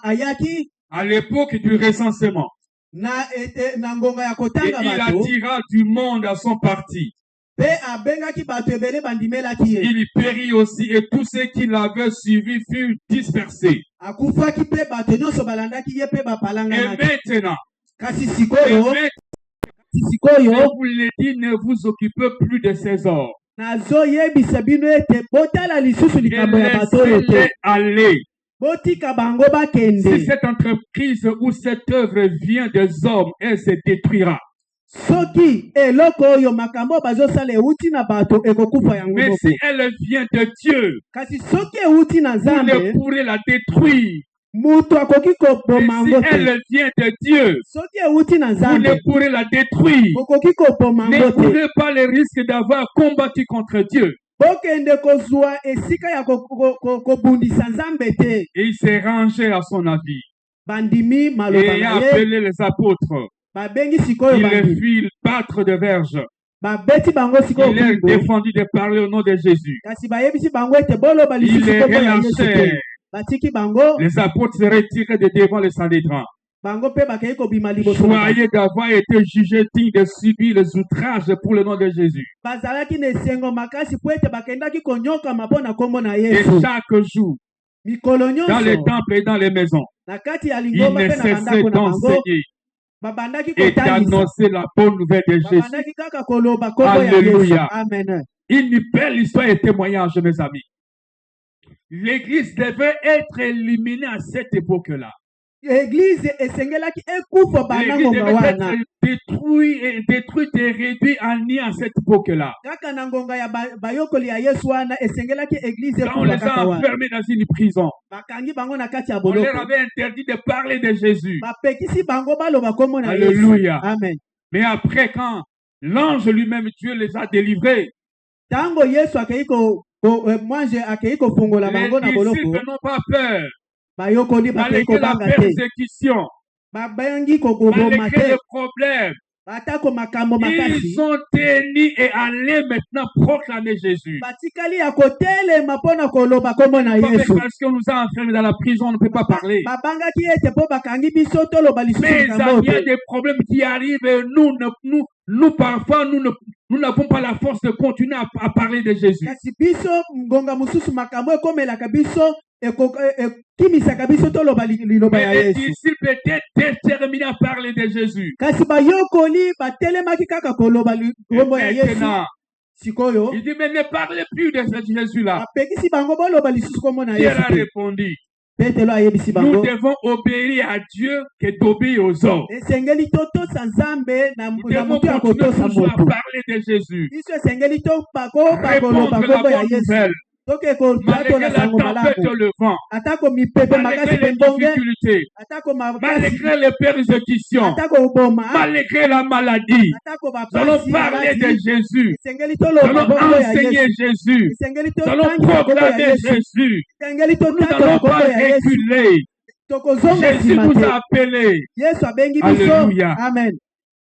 ayaki à l'époque du recensement, na ngonga ya et kotanga il bato attira du monde à son parti. mpe abengaki bato ebele bandimelaki ye. Il périt aussi et tous ceux qui l'avaient suivi furent dispersés. Akufaki mpe bato nyonso balandaki ye mpe Et bapalanganaki. maintenant, Kasi sikoyo je vous l'ai dit, ne vous occupez plus de ces hommes. nazoyebisa bino ete botala lisusu likambo ya bato oyo te. Laissez-les aller. Botika bango Si bakende. cette entreprise ou cette œuvre vient des hommes, elle se détruira. Soki eloko oyo makambo bazosala euti na bato ekokufa yango Mais moko. si elle vient de Dieu, Kasi soki euti na vous Nzambe ne pourrez la détruire. mutu akoki koboma Mais yango si te. elle vient de Dieu, Soki euti na vous Nzambe ne pourrez la détruire. okoki koboma Ne yango te. courez pas le risque d'avoir combattu contre Dieu. Bokende kozwa esika ya kobundisa Nzambe te. Et il s'est rangé à son avis. Bandimi Et maloba il a na ye appelé les apôtres. babengi sikoyo Il les bandimi fit battre de verge. babeti bango sikoyo Il leur kungo. défendit de parler au nom de Jésus. Kasi bayebisi bango ete boloba Il lisusu les kombo ya Yesu te. relâchait. Batiki bango Les apôtres se retiraient de devant le Sanhédrin. bango mpe bakei kobima liboso na bato. Choyés d'avoir été jugés dignes de subir les outrages pour le nom de Jésus. Bazalaki na esengo makasi po ete bakendaki konyokama mpo na kombo na Et Yesu. chaque jour, Mikolo dans les nyonso temples et dans les maisons, na kati ya il lingomba ne mpe na cessait bandako na bango d'enseigner babandaki et kotalisa. d'annoncer la bonne nouvelle de Jésus. Babandaki kaka koloba kombo ya Yesu. Alléluia. Amen. Une belle histoire et témoignage, mes amis. L'Église devait être éliminée à cette époque-là. Eglize esengelaki ekufa bana L'Église ngonga devait wana. être détruite et réduite en nid à cette époque-là. Kaka na ngonga ya bayokoli ya Yesu wana esengelaki eglize Quand on les ekufa kaka a wana. enfermés dans une prison, Bakangi bango na kati ya on leur boloko. avait interdit de parler de Jésus. Bapekisi bango baloba kombo na Yesu. Alléluia. Amen. Mais après, quand l'ange lui-même, Dieu les a délivrés, Tango Yesu mwanje akei kofungola bango na les boloko. disciples n'ont pas peur. Bayokoli bakei Malgré la kobanga te. persécution, Babangi kogoboma malgré te. les problèmes, Batako makambo makasi. ils ont tenu et allaient maintenant proclamer Jésus. Batikali ya kotelema mpona koloba kombo na Parce Yesu. qu'on nous a enfermés dans la prison, on ne peut pas parler. Babangaki ete po bakangi biso toloba lisusu Mais likambo il y a te. des problèmes qui arrivent et parfois, nous n'avons pas la force de continuer à parler de Jésus. Kasi biso ngonga mususu makambo ekomelaka biso kimisaka biso toloba liloba ya Mais les Yesu. disciples étaient déterminés à parler de Jésus. Kasi bayokoli batelemaki kaka koloba kombo ya Yesu. Sikoyo Il dit, mais ne parlez plus de ce Jésus-là. apekisi bango boloba lisusu kombo na Pierre Yesu a te. répondu, Petelo ayebisi nous bango devons obéir à Dieu que d'obéir aux hommes. esengeli totosa Nzambe na Nous devons motu ya continuer kotosa toujours à motu. parler de Jésus. Biso esengeli tokoloba Répondre la kombo ya bonne Yesu. nouvelle. Toke Malgré kotatola la sango tempête malamu. et le vent, Atako mipepe makasi malgré les pembonge. difficultés, Atako makasi. malgré les persécutions, Atako boma. malgré la maladie, Atako nous allons bapasi. parler de Jésus. Esengeli Nous toloba allons kombo ya enseigner Yesu. Jésus. Esengeli Nous allons totangisa kombo ya proclamer Yesu. Jésus. Esengeli Nous totatola n'allons kombo pas ya Yesu. reculer. Tokozonga Jésus nsima nous te. a appelés. Yesu abengi biso. Alléluia. Amen.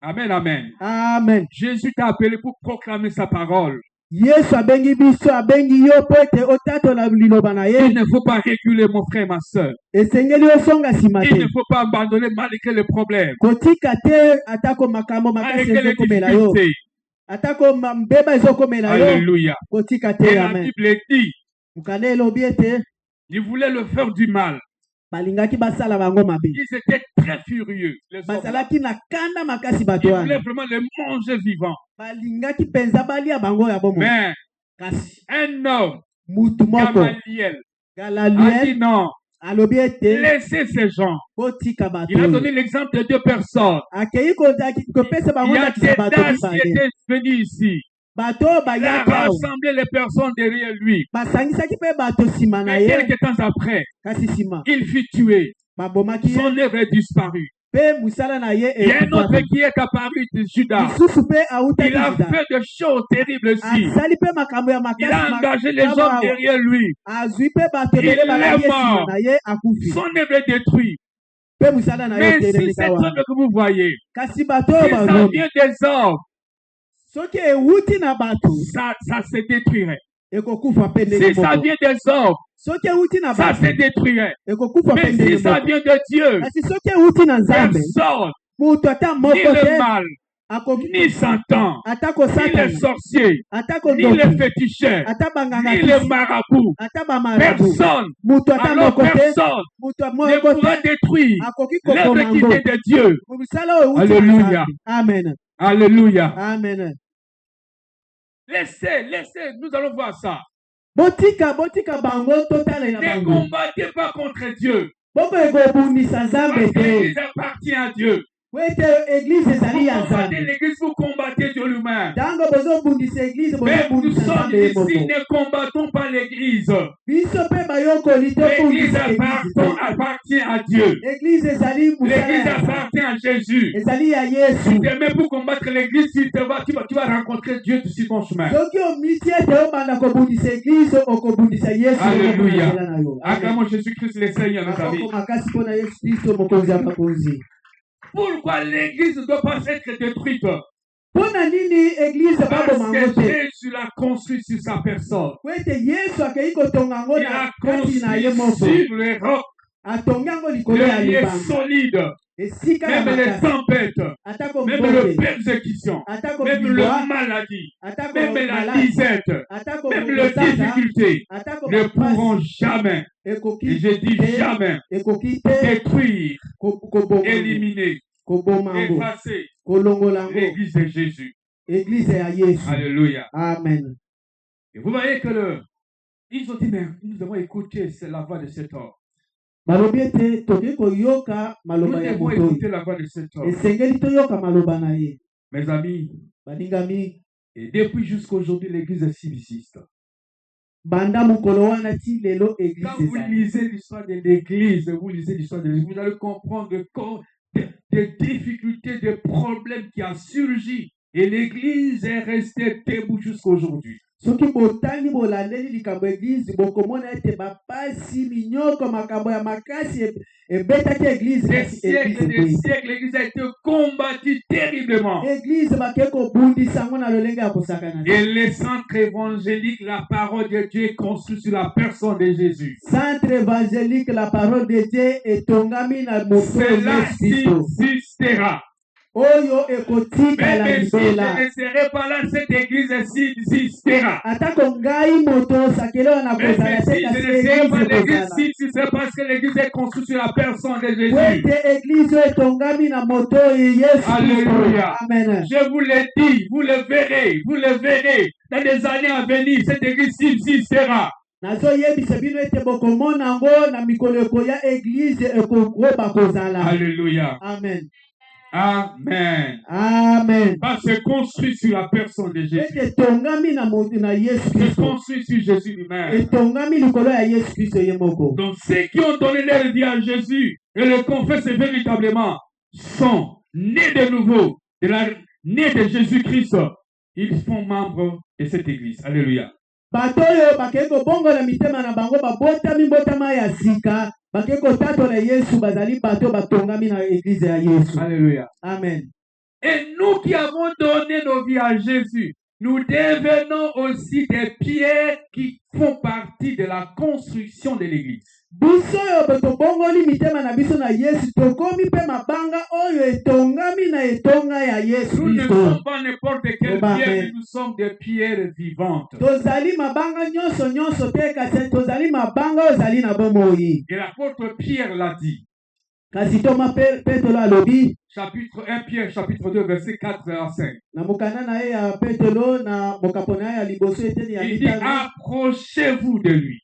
Amen, amen. Amen. Jésus t'a appelé pour proclamer sa parole. Yesu abengi biso abengi yo po ete otatola liloba na ye. Il ne faut pas reculer, mon frère, ma soeur. Esengeli osonga nsima Il te. ne faut pas abandonner malgré les problèmes, Kotika te atako makambo makasi malgré les ezokomela yo. difficultés. Atako mbeba ezokomela yo. Alléluia. Kotika Et te. la Amen. Bible dit, Mukana elobi ete ils voulaient le faire du mal. balingaki basala bango mabe. Ils étaient très furieux. Les hommes. Bazalaki na kanda makasi Ils bato voulaient wana. vraiment les manger vivants. Balingaki penza balia bango ya bomo. Mais Kasi un homme, mutu moko Gamaliel, a Galaliel dit non, alobi ete laissez ces gens. kotika bato. Il a donné l'exemple de 2 personnes. Akei kopesa bango Il y a ndakisa bato Tédas qui mibale. était venu ici. Bato Il a bayaki awa. rassemblé les personnes derrière lui. Basangisaki mpe bato nsima na Mais ye. quelques temps après, Kasi nsima il fut tué. babomaki ye Son œuvre est disparue. mpe musala na ye Il y a un autre ekufaki. qui est apparu de Judas. Lisusu mpe autaki Il a Yuda. fait de choses terribles aussi. Asali mpe makambo ya Il a makasi engagé les makama hommes awa. derrière lui. Azwi mpe bato Il ebele est balaki nsima mort. na ye akufi. Son œuvre est détruite. Mpe musala na ye Mais si otelemi cette kawa. œuvre que vous voyez, Kasi bato si oyo ça bazomi vient des hommes, soki ewuti na bato ça se détruirait. ekokufa mpe Si ndenge ça moko. vient des hommes, Soki ewuti na ça bato se détruirait. ekokufa mpe Mais ndenge si ça moko. vient de Dieu, Kasi soki ewuti na Nzambe personne, mutu ata ni moko le te mal, akoki ni Satan, atako ni satana les sorciers, atako ni les ndoki féticheurs, ata banganga ni les kisi marabouts, ata bamarabu personne, mutu ata alors moko te personne mutu ne moko pourra te détruire akoki l'œuvre kokoma qui ngo vient de Dieu. mosala oyo ewuti na Alléluia. Nzambe. Amen. Alléluia. Amen. Laissez, nous allons voir ça. botika bango totalela Ne bango combattez pas contre Dieu. boko ekobundisa Nzambe Parce que te l'Église appartient à Dieu. po ete eglize Vous ezali ya combattez Nzambe. l'Église, vous combattez Dieu lui-même. Ntango bozobundisa eglize Mais nous bozobundisa sommes Nzambe ye ici, moko. ne combattons pas l'Église. Biso mpe bayokoli L'Église tobundisa eglize appartient à Dieu. eglize ezali mosala L'Église ya Nzambe. appartient à Jésus. ezali ya Yesu. Si tu es même pour combattre l'Église, tu vas rencontrer Dieu sur ton chemin. soki omiti ete obanda kobundisa eglize okobundisa Yesu Alléluia. okokozela na yo. Amen. Acclamons Jésus-Christ le Seigneur, nos amis. Maboko makasi mpona Yesu Kristo mokonzi ya bakonzi. Pourquoi l'Église ne doit pas être détruite? mpona nini eglize Parce baboma yango que te? Jésus l'a construit sur sa personne. po ete Yesu akei kotonga yango Il na a kati na ye construit moko. sur le roc, atongi yango likolo ya le lieu libanga. solide. esika ya Même les makasi tempêtes, atako même mbote les persécutions, atako même bilwa la maladie, atako même la maladi disette, atako même les kosasa difficultés atako ne bapasi pourront jamais, et ekoki je dis te jamais, ekoki te détruire, koboma éliminer, koboma yango effacer kolongola yango l'Église de Jésus. eglize ya Yesu. Alléluia. Amen. Et vous voyez que ils ont dit, mais nous devons écouter la voix de cet homme. balobi ete tokoki koyoka Nous maloba ya devons moto oyo. écouter la voix de cet homme. esengeli toyoka maloba na ye. Mes amis, balingami et depuis jusqu'à aujourd'hui, l'Église est subsiste. banda mokolo wana ti lelo Quand eglize vous ezali. lisez l'histoire de l'Église, vous lisez l'histoire de l'Église, vous allez comprendre des difficultés, des problèmes qui ont surgi. Et l'Église est restée debout jusqu'à aujourd'hui. soki botani bolandeli likambo eglize bokomona ete bapasi minyoko makambo ya makasi ebetaki eglize Des kasi siècles et des eglize siècles, l'Église a été combattue terriblement. eglize bake kobundisa yango na lolenge ya kosakana Et les centres évangéliques, la parole de Dieu est construite sur la personne de Jésus. centre évangélique la parole de Dieu etongami na moto Cela Yesu Kristo subsistera. oyo ekotikala Même si je libela ne serai pas là, cette église subsistera. atako ngai moto sakelewa na Même kozala si te je kasi ne serai pas eglize l'église kozala subsistera parce que l'église est construite sur la personne de Jésus. wete eglize oyo etongami na moto Yesu Alléluia. amen Je vous le dis, vous le verrez. Dans les années à venir, cette église subsistera. nazoyebisa bino ete bokomona yango na mikolo ekoya eglize ekokoba kozala Alléluia. amen Amen. amen Parce que construit sur la personne de Jésus. ete etongami na moto na Yesu C'est Kristo construit sur Jésus lui-même. etongami likolo ya Yesu Kristo ye moko Donc ceux qui ont donné leur vie à Jésus et le confessent véritablement sont nés de nouveau, nés de Jésus-Christ. Ils font membres de cette église. Alléluia. bato oyo bakei kobongola mitema na bango babotami mbotama ya sika bakei kotatola Yesu bazali bato batongami na eglize ya Yesu Alléluia. amen Et nous qui avons donné nos vies à Jésus, nous devenons aussi des pierres qui font partie de la construction de l'église. biso oyo tobongoli mitema na biso na Yesu tokomi mpe mabanga oyo etongami na etonga ya Yesu Nous ne Kristo sommes pas n'importe quelle Amen. pierre, mais nous sommes des pierres vivantes. tozali mabanga nyonso te kasi tozali mabanga oyo ezali na bomoi Et l'apôtre Pierre l'a dit. kasi toma petelo alobi Chapitre 1 Pierre, chapitre 2, verset 4 à 5. na mokanda na ye ya petelo na mokapo na ye ya liboso eteni ya Il dit, mitano approchez-vous de lui.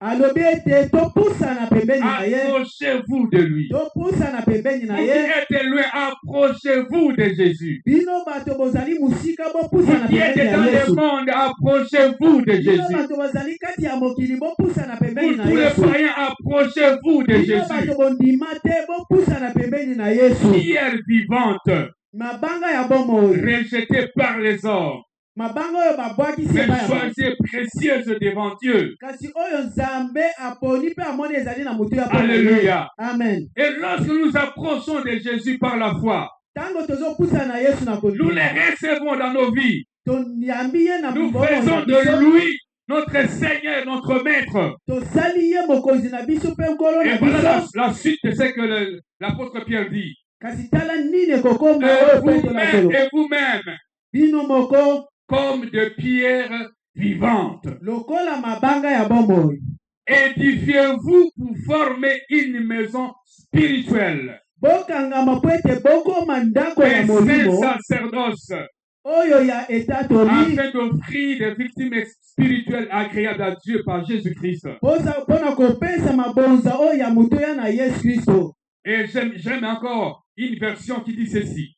alobi ete topusana pembeni na ye Approchez-vous de lui. topusana pembeni Vous na qui ye êtes loin, approchez-vous de Jésus. bino bato bozali mosika Vous bopusana qui pembeni êtes ya dans le Yesu monde, approchez-vous de bino Jésus. bato bazali kati ya mokili bopusana Vous pembeni na tous les Yesu païens, approchez-vous de bino Jésus. bato bondima te bopusana pembeni na Yesu Pierre vivante, mabanga ya bomoi rejetée par les hommes, mabanga oyo babwakisi mais epai ya bato. choisie précieuse devant Dieu. kasi oyo nzambe aponi mpe amoni ezali na motu ya Alléluia. amen Et lorsque nous approchons de Jésus par la foi, ntango tozopusana na Yesu na nous kondima les recevons dans nos vies. toyambi ye na Nous bomoi na faisons biso de lui notre Seigneur, notre Maître. tosali ye mokonzi na biso mpe nkolo Et na voilà biso la suite de ce que l'apôtre Pierre dit. kasi tala nini ekokoma oyo petelo akolo Et vous-même, bino moko comme de pierres vivantes, lokola mabanga ya bomoi édifiez-vous pour former une maison spirituelle, bokangama mpo ete bokoma ndako ya un saint molimo sacerdoce, oyo ya etatoli afin d'offrir des victimes spirituelles agréables à Dieu par Jésus-Christ. mpona kopesa mabonza oyo ya motoya na Yesu Kristo. Et j'aime encore une version qui dit ceci.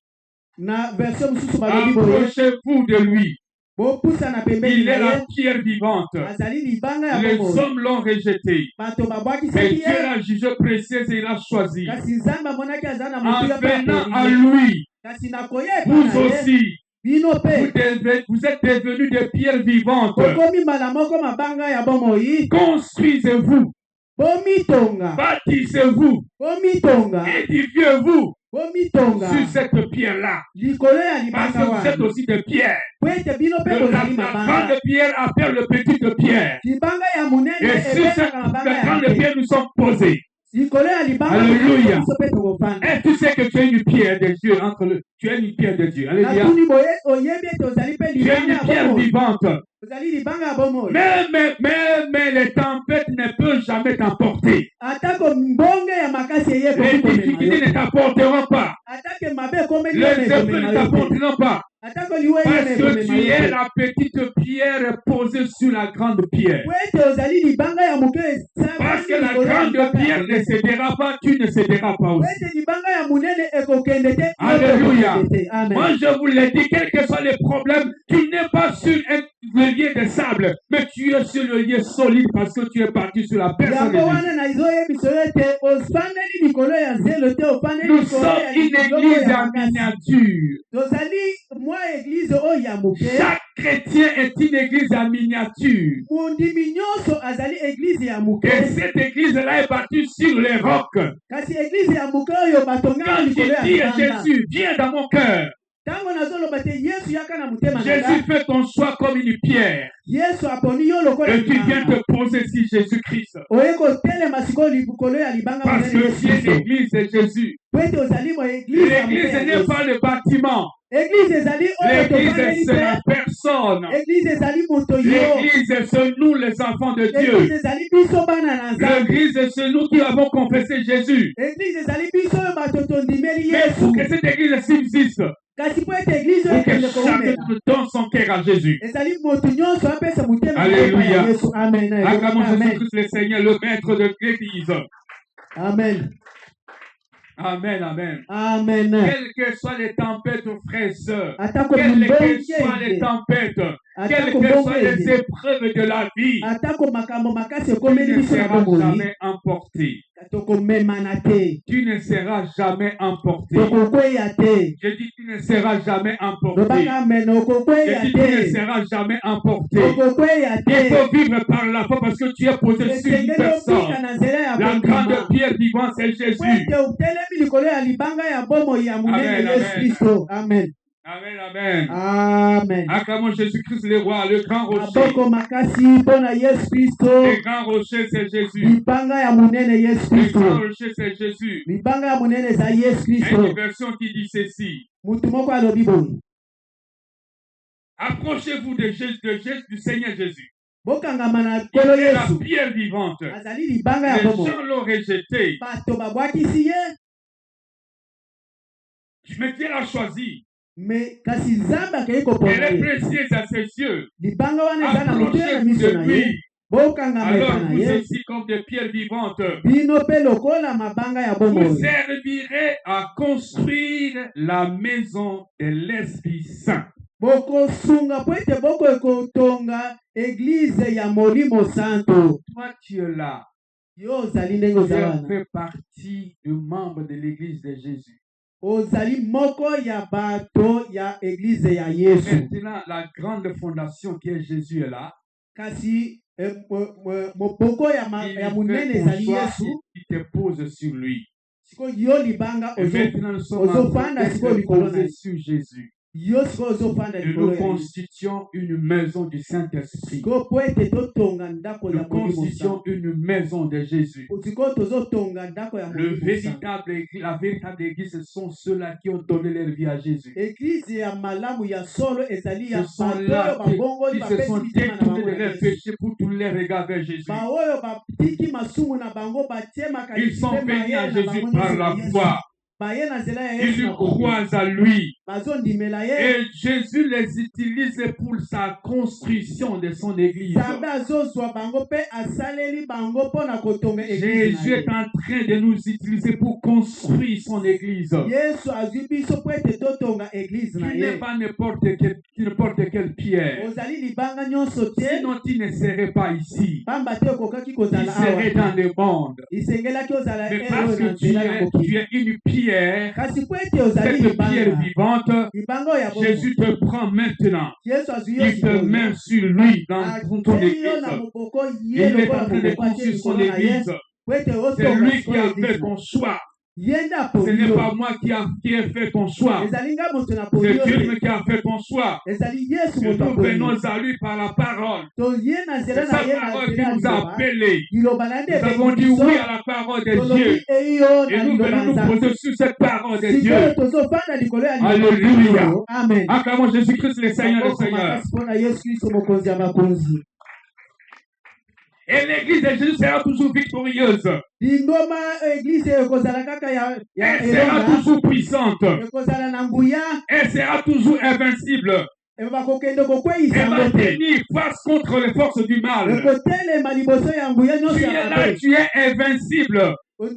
Na version mosusu balobi boye Approchez-vous de lui. bopusana pembeni Il na est la ye pierre vivante. azali libanga ya Les bomoi hommes l'ont rejeté. bato Mais babwakisaki Dieu ye l'a jugé précieuse et il l'a choisi. kasi nzambe amonaki aza na En motuya mpe venant à aponi lui, kasi na koya vous epai na ye aussi, bino mpe vous êtes devenus des pierres vivantes. bokomi mbala moko mabanga ya bomoi Construisez-vous, bomitonga bâtissez-vous, bomitonga édifiez-vous bomitonga sur cette pierre-là. likolo ya Parce libanga que vous êtes wana aussi des pierres. po ete bino mpe La bozali mabanga grande pierre appelle le petite pierre. libanga ya monene Et sur cette ebetaka mabanga ya grande moke pierre, nous sommes posés. likolo ya libanga Alléluia. biso mpe tokofanda Et tu sais que tu es une pierre de Dieu tu es une pierre de Dieu. Alléluia. natuni boye oyebi ete ozali mpe Tu es libanga une ya pierre bomoi vivante. ozali libanga ya bomoi Mais les tempêtes ne peuvent jamais t'emporter. atako mbonge ya makasi Les eyekoki komema difficultés yo ne t'apporteront pas. atake mabe ekomeli Les yo na effets ne ekomema yo te t'apporteront pas. atako liwe yo Parce na que ekomema tu yo es te la petite pierre posée sur la grande pierre. po ete ozali libanga ya moke Parce que la grande pierre ne cédera pas, tu ne céderas pas po aussi. ete libanga ya monene ekokende te yo Alléluia. ekokende te. Amen. Moi, je vous l'ai dit, quels que soient les problèmes, tu n'es pas sur le lieu de sable, mais tu es sur le lieu solide parce que tu es parti sur la personne de Jésus. Nous sommes une église en miniature. Chaque chrétien est une église en miniature. Et cette église-là est bâtie sur les rocs. Quand je dis à Jésus, viens dans mon cœur. Jésus fait ton choix comme une pierre. Et tu viens te poser sur Jésus-Christ. Parce que tu es l'église de Jésus. L'église n'est pas le bâtiment. L'église, c'est la personne. L'église, c'est nous, les enfants de Dieu. L'église, c'est nous qui avons confessé Jésus. Mais pour que cette église subsiste, pour que chacun donne son cœur à Jésus. Alléluia. Acclamons Jésus-Christ le Seigneur, le maître de l'église. Amen. Amen, amen. Amen. Quelles que soient les tempêtes, frères et sœurs, quelles que soient les tempêtes, quelles que soient les épreuves de la vie, tu ne seras jamais emporté. Tu ne seras jamais emporté. Je dis tu ne seras jamais emporté. Je dis tu ne seras jamais emporté. Il faut vivre par la foi parce que tu es posé sur une personne. La grande pierre vivante, c'est Jésus. Amen. Amen, amen. Amen. Acclamons Jésus-Christ le roi, le grand rocher. Le grand rocher, c'est Jésus. Le grand rocher, c'est Jésus. Il y a une version qui dit ceci. Approchez-vous de Jésus, du Seigneur Jésus. Il est la pierre vivante. Les gens l'ont rejeté. Mais Dieu l'a choisi. Elle est précieuse à ses yeux. Approchez-vous de lui. Alors vous aussi comme des pierres vivantes. Vous servirez à construire la maison de l'Esprit Saint. Toi, tu es là. Tu fais partie du membre de l'église de Jésus. Maintenant, la grande fondation qui est Jésus est là. Il te pose sur lui. Et maintenant, nous sommes en train de se poser sur Jésus. Et nous constituons une maison du Saint-Esprit. Nous constituons une maison de Jésus. La véritable église, ce sont ceux-là qui ont donné leur vie à Jésus. Ce sont là qui se sont détournés de leurs péchés pour tous les regards vers Jésus. Ils sont venus à Jésus par la foi. Ils croient à lui. Et Jésus les utilise pour sa construction de son église. Jésus est en train de nous utiliser pour construire son église. Tu n'es pas n'importe quelle pierre. Sinon tu ne serais pas ici. Tu serais dans le monde. Mais parce que tu es une pierre, cette pierre vivante, Jésus te prend maintenant. Il te met sur lui dans ton église. Il est en train de construire son église. C'est lui qui a fait ton choix. Ce n'est pas moi qui ai fait ton choix. C'est Dieu qui a fait ton choix. Et nous venons à lui par la parole. C'est sa parole qui nous a appelés. Nous avons dit oui à la parole de Dieu. Et nous venons nous poser sur cette parole de Dieu. Alléluia. Amen. Acclamons Jésus-Christ le Seigneur des Seigneurs. Et l'église de Jésus sera toujours victorieuse. Elle sera toujours puissante. Elle sera toujours invincible. Elle va tenir face contre les forces du mal. Tu es là, tu es invincible. Tu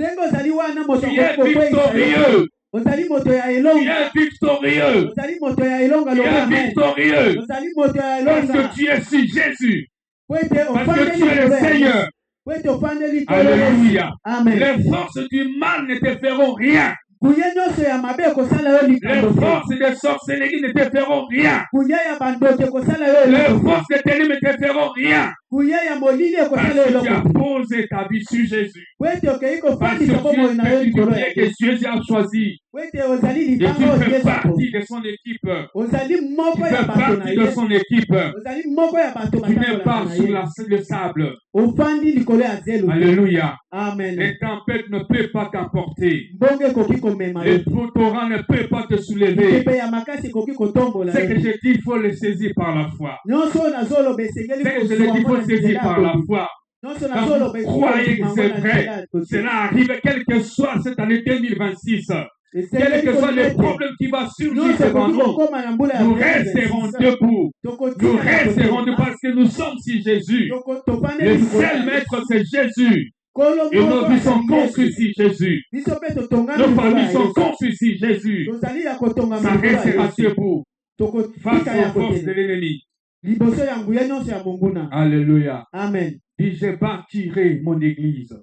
es victorieux. ozali moto ya Tu elonga, es victorieux. ozali moto ya elonga Tu lokola es amen, victorieux. ozali moto ya Parce elonga, que tu es sur Jésus. po ete Parce que ofandeli tu es le likolo ya Seigneur. Yesu, po ete ofandeli likolo ya Yesu. Alléluia. Amen. Les forces du mal ne te feront rien. Kuye nyonso ya mabe ekosala yo Les likambo te. forces des sorcelleries ne te feront rien. Kuye ya bandoto ekosala yo Les eloko te. forces des ténèbres ne te feront rien. Kuye ya molili Parce ekosala yo que tu as eloko te. posé ta vie sur Jésus. Po ete okei Parce kofandisa bomoi na yo que likolo ya tu Yesu. que Jésus a choisi. Po ete ozali Et tu libango oyo fais Yesu partie akomi. de son équipe. Ozali Tu moko ya fais bato na partie de Yesu. son équipe. Ozali moko ya bato Tu n'es batambolaka pas na sur Yesu. le sable. Ofandi likolo ya zelo. Alléluia. Amen. Les tempêtes ne peuvent pas t'emporter. Mbongo ekoki komema yo Les te. torrents ne peuvent pas te soulever. Mipepe ya makasi ekoki kotombola Ce yo que te. je dis, il faut le saisir par la foi. Nyonso oyo nazoloba esengeli Ce que je le dis, kozwa il faut mona le saisir nzela par la ya foi. nyonso Quand nazoloba vous esengeli croyez que kozwa c'est mona vrai, nzela ya cela arrive quel que soit cette année 2026. Quel esengeli que soit le kozwa ete problème qui va surgir nyonso devant ekoki nous, kokoma na mbula ya nous 2026. resterons debout. Nous Tokotika na resterons debout kote. parce que nous sommes sur Jésus. Tofandeli Le likolo ya seul Yesu. maître, c'est Jésus. Kolo Et nos moko vies sont azali construites Yesu. sur Jésus. Biso mpe totongami Nos likolo ya familles sont Yesu. construites sur Jésus. Tozali ya kotongama Ça likolo ya restera Yesu. debout face Tokotika ya aux forces de kotela l'ennemi. liboso ya nguya nyonso ya monguna. Alléluia. Amen. Dit, je bâtirai mon église.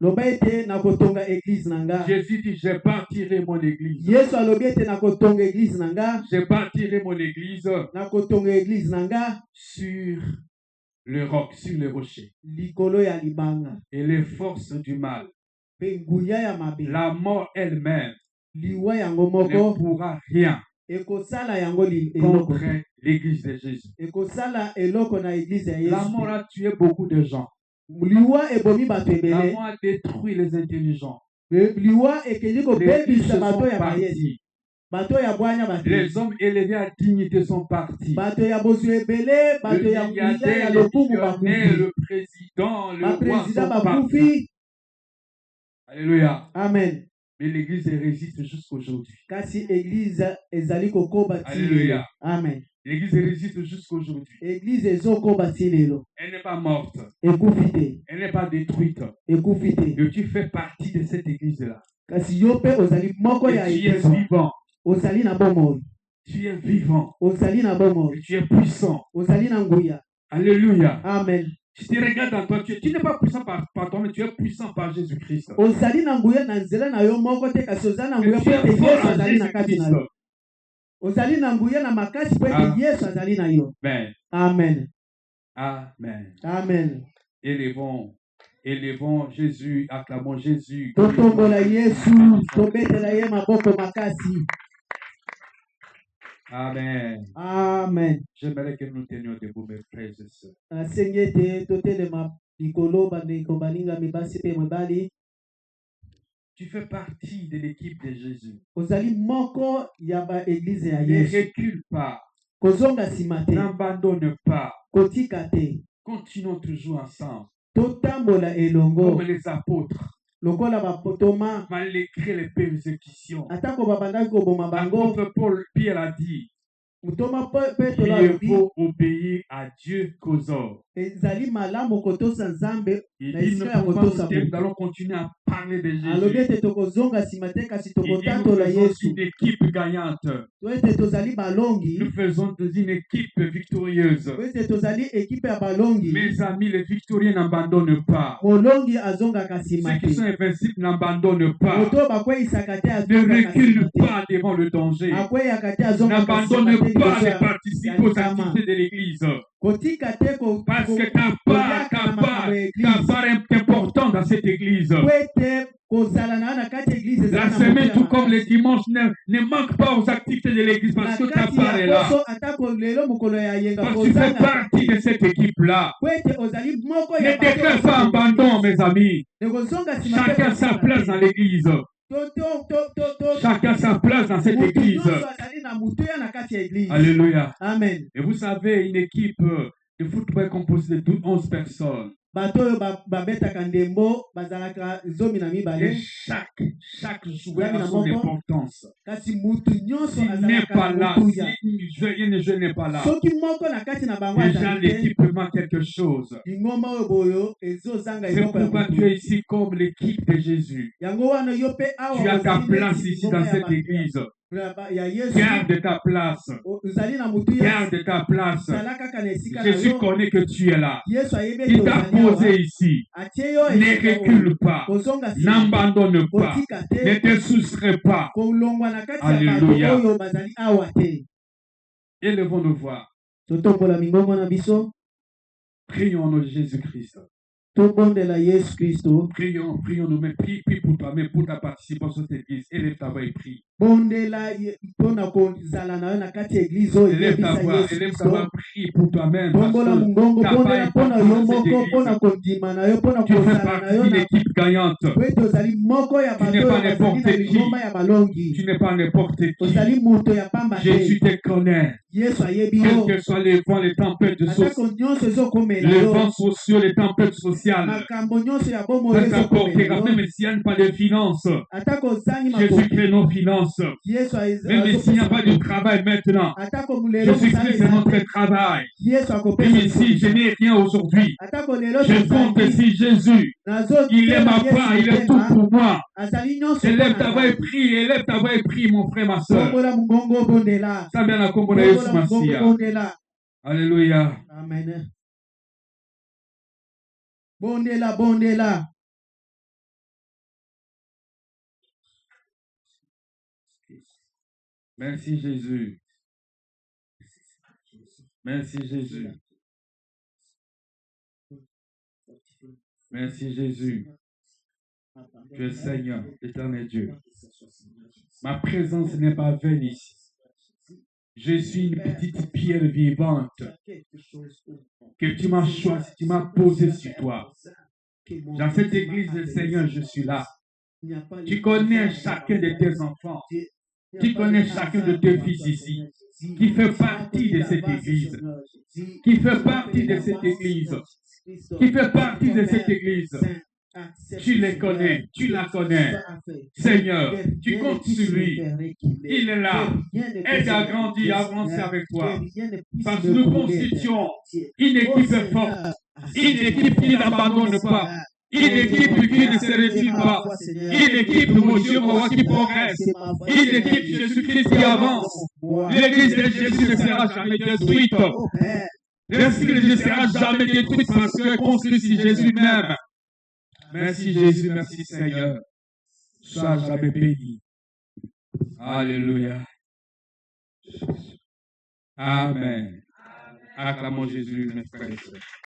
Loba ete nakotonga église na nga. Jésus dit, je bâtirai mon église. Yesu alobi ete nakotonga église na nga. Je bâtirai mon église Nakotonga église na nga sur le roc, sur le rocher. likolo ya libanga. Et les forces du mal, Pe nguya ya mabe. la mort elle-même, Liwa yango ne moko pourra rien ekosala yango eloko. contre l'église de Jésus. Ekosala eloko na église ya La Yesu. mort a tué beaucoup de gens. Liwa ebomi bato La ebele. mort a détruit les intelligents. Liwa ekendi Les riches kobebisa sont bato ya bayesi. partis. Bato ya bwanya bato. Les hommes élevés à dignité sont partis. Bato ya bozwi ebele, bato Le ya nguya ya milliardaire, le lokumu millionnaire, bakufi. le président, le roi Baprésident sont partis. bakufi. Alléluia. Amen. Mais l'église elle résiste jusqu'aujourd'hui. Kasi église ezali kokoba ti lelo. Alléluia. Amen. L'église elle résiste jusqu'aujourd'hui. Église ezokoba ti lelo. Elle n'est pas morte. Ekufi te. Elle n'est pas détruite. Ekufi te. Et tu fais partie de cette église-là. Kasi yo mpe ozali moko ya Et tu es église. vivant. Ozali na bomoi. Tu es vivant. Ozali na bomoi. Et tu es puissant. Ozali na nguya. Alléluia. Amen. Si tu regardes en toi, tu n'es pas puissant par toi, mais tu es puissant par Jésus-Christ. Ozali na nguya na nzela na yo moko te kasi ozali na nguya Tu mpo es ete fort Yesu en azali na kati na Jésus-Christ. yo. Ozali na nguya na makasi mpo ete Yesu azali na yo. Amen. Amen. Amen. Amen. Élevons Jésus, acclamons Jésus. Totombola Yesu, tobetela ye maboko makasi. Amen. Amen. J'aimerais que nous tenions debout, mes frères et sœurs. Asengi ete totelema likolo bandeko baninga mibasi mpe mibali. Tu fais partie de l'équipe de Jésus. Ozali moko ya baeglize ya Ne Yesu. recule pas. Kozonga nsima te. N'abandonne pas. Kotika te. Continuons toujours ensemble. Totambola elongo. Comme les apôtres. Lokola bapotoma. Malgré les persécutions. Atako babandaki koboma bango. L'apôtre Paul, Pierre a dit, Mutoma Petro il alobi. faut obéir à Dieu qu'aux hommes. Ezali malamu kotosa Nzambe. Il Na dit, esika ya kotosa nous allons continuer à parler de alobi Jésus. ete tokozonga nsima te kasi Il dit, nous tokotatola faisons Yesu. une équipe gagnante. To ete tozali balongi. Nous faisons une équipe victorieuse. To ete tozali ekipe ya balongi. Mes amis, les victorieux n'abandonnent pas. Molongi azongaka nsima Ceux qui sont te. invincibles n'abandonnent pas. Moto bakweyisaka te Ne azongaka recule nsima te. pas devant le danger. Akweyaka te azongaka nsima N'abandonne te pas liboso de ya participer aux likama. activités de l'Église. Kotika te Parce que ta part est importante dans cette Église. po ete kozala na yo na kati ya eglize ezala La na semaine, mokila tout comme makasi. le dimanche, ne manque pas aux activités de l'Église parce que ta Na part kati est ya là. poso atako lelo mokolo ya yenga Parce que tu fais kozanga partie de cette équipe-là. po ete ozali moko Ne ya te fais pas abandon, mes amis. nekozonga nsima te Chacun sa place dans l'Église. Chacun sa place dans cette Mutu Église. nyonso azali na mutu ya na kati ya eglize. Alléluia. Amen. Et vous savez, une équipe de football est composée de 11 personnes. bato oyo babetaka ndembo bazalaka 12. Et chaque joueur a son importance. Kasi mutu nyonso S'il n'est pas là, azalaka si je n'ai pas là, soki moko na kati na bango déjà l'équipe manque quelque chose. lingomba oyo boyo ezozanga C'est pourquoi tu es ici comme l'équipe de Jésus. yango wana yo pe awa Tu as ta place ici dans cette église. Garde ta place. Garde ta place. Jésus connaît que tu es là. Il t'a posé ici. Ne recule pas. N'abandonne pas. Ne te soustrais pas. Alléluia. Élevons nos voix. Prions au nom de Jésus-Christ. Prions, nous, mais prie pour toi, mais pour ta participation à cette église. Élève ta voix et prie. Élève ta voix, prie pour toi-même. Parce que ta part est dans cette église. Tu fais partie d'une équipe gagnante. Tu n'es pas n'importe qui. Tu n'es pas n'importe qui. Jésus te connaît. Quels que soient les vents, les tempêtes les vents sociaux, les tempêtes sociales. Même s'il n'y a pas de finances, Jésus-Christ est nos finances. Même s'il n'y a pas de travail maintenant, Jésus-Christ est notre travail. Même si je n'ai rien aujourd'hui, je compte sur Jésus. Il est ma part, il est tout pour moi. Élève ta voix et prie, mon frère, ma soeur. Alléluia. Amen. Bondela. Merci Jésus. Merci Jésus. Merci Jésus. Tu es Seigneur, éternel Dieu. Ma présence n'est pas vaine ici. Je suis une petite pierre vivante que tu m'as choisi, tu m'as posée sur toi. Dans cette église, Seigneur, je suis là. Tu connais chacun de tes enfants. Tu connais chacun de tes fils ici, qui fait partie de cette église. Qui fait partie de cette église. Qui fait partie de cette église. Tu les connais, tu la connais. Seigneur, tu comptes sur lui. Il est là. Aide à grandir, à avancer avec toi. Parce que nous constituons une équipe forte. Une équipe qui n'abandonne pas. Une équipe qui ne se retire pas. Une équipe, mon Dieu, qui progresse. Une équipe Jésus-Christ qui avance. L'église de Jésus ne sera jamais détruite. L'église de Jésus ne sera jamais détruite parce qu'elle est construite sur Jésus même. Merci Jésus, merci Seigneur. Sois jamais béni. Alléluia. Amen. Acclamons Jésus, mes frères et sœurs.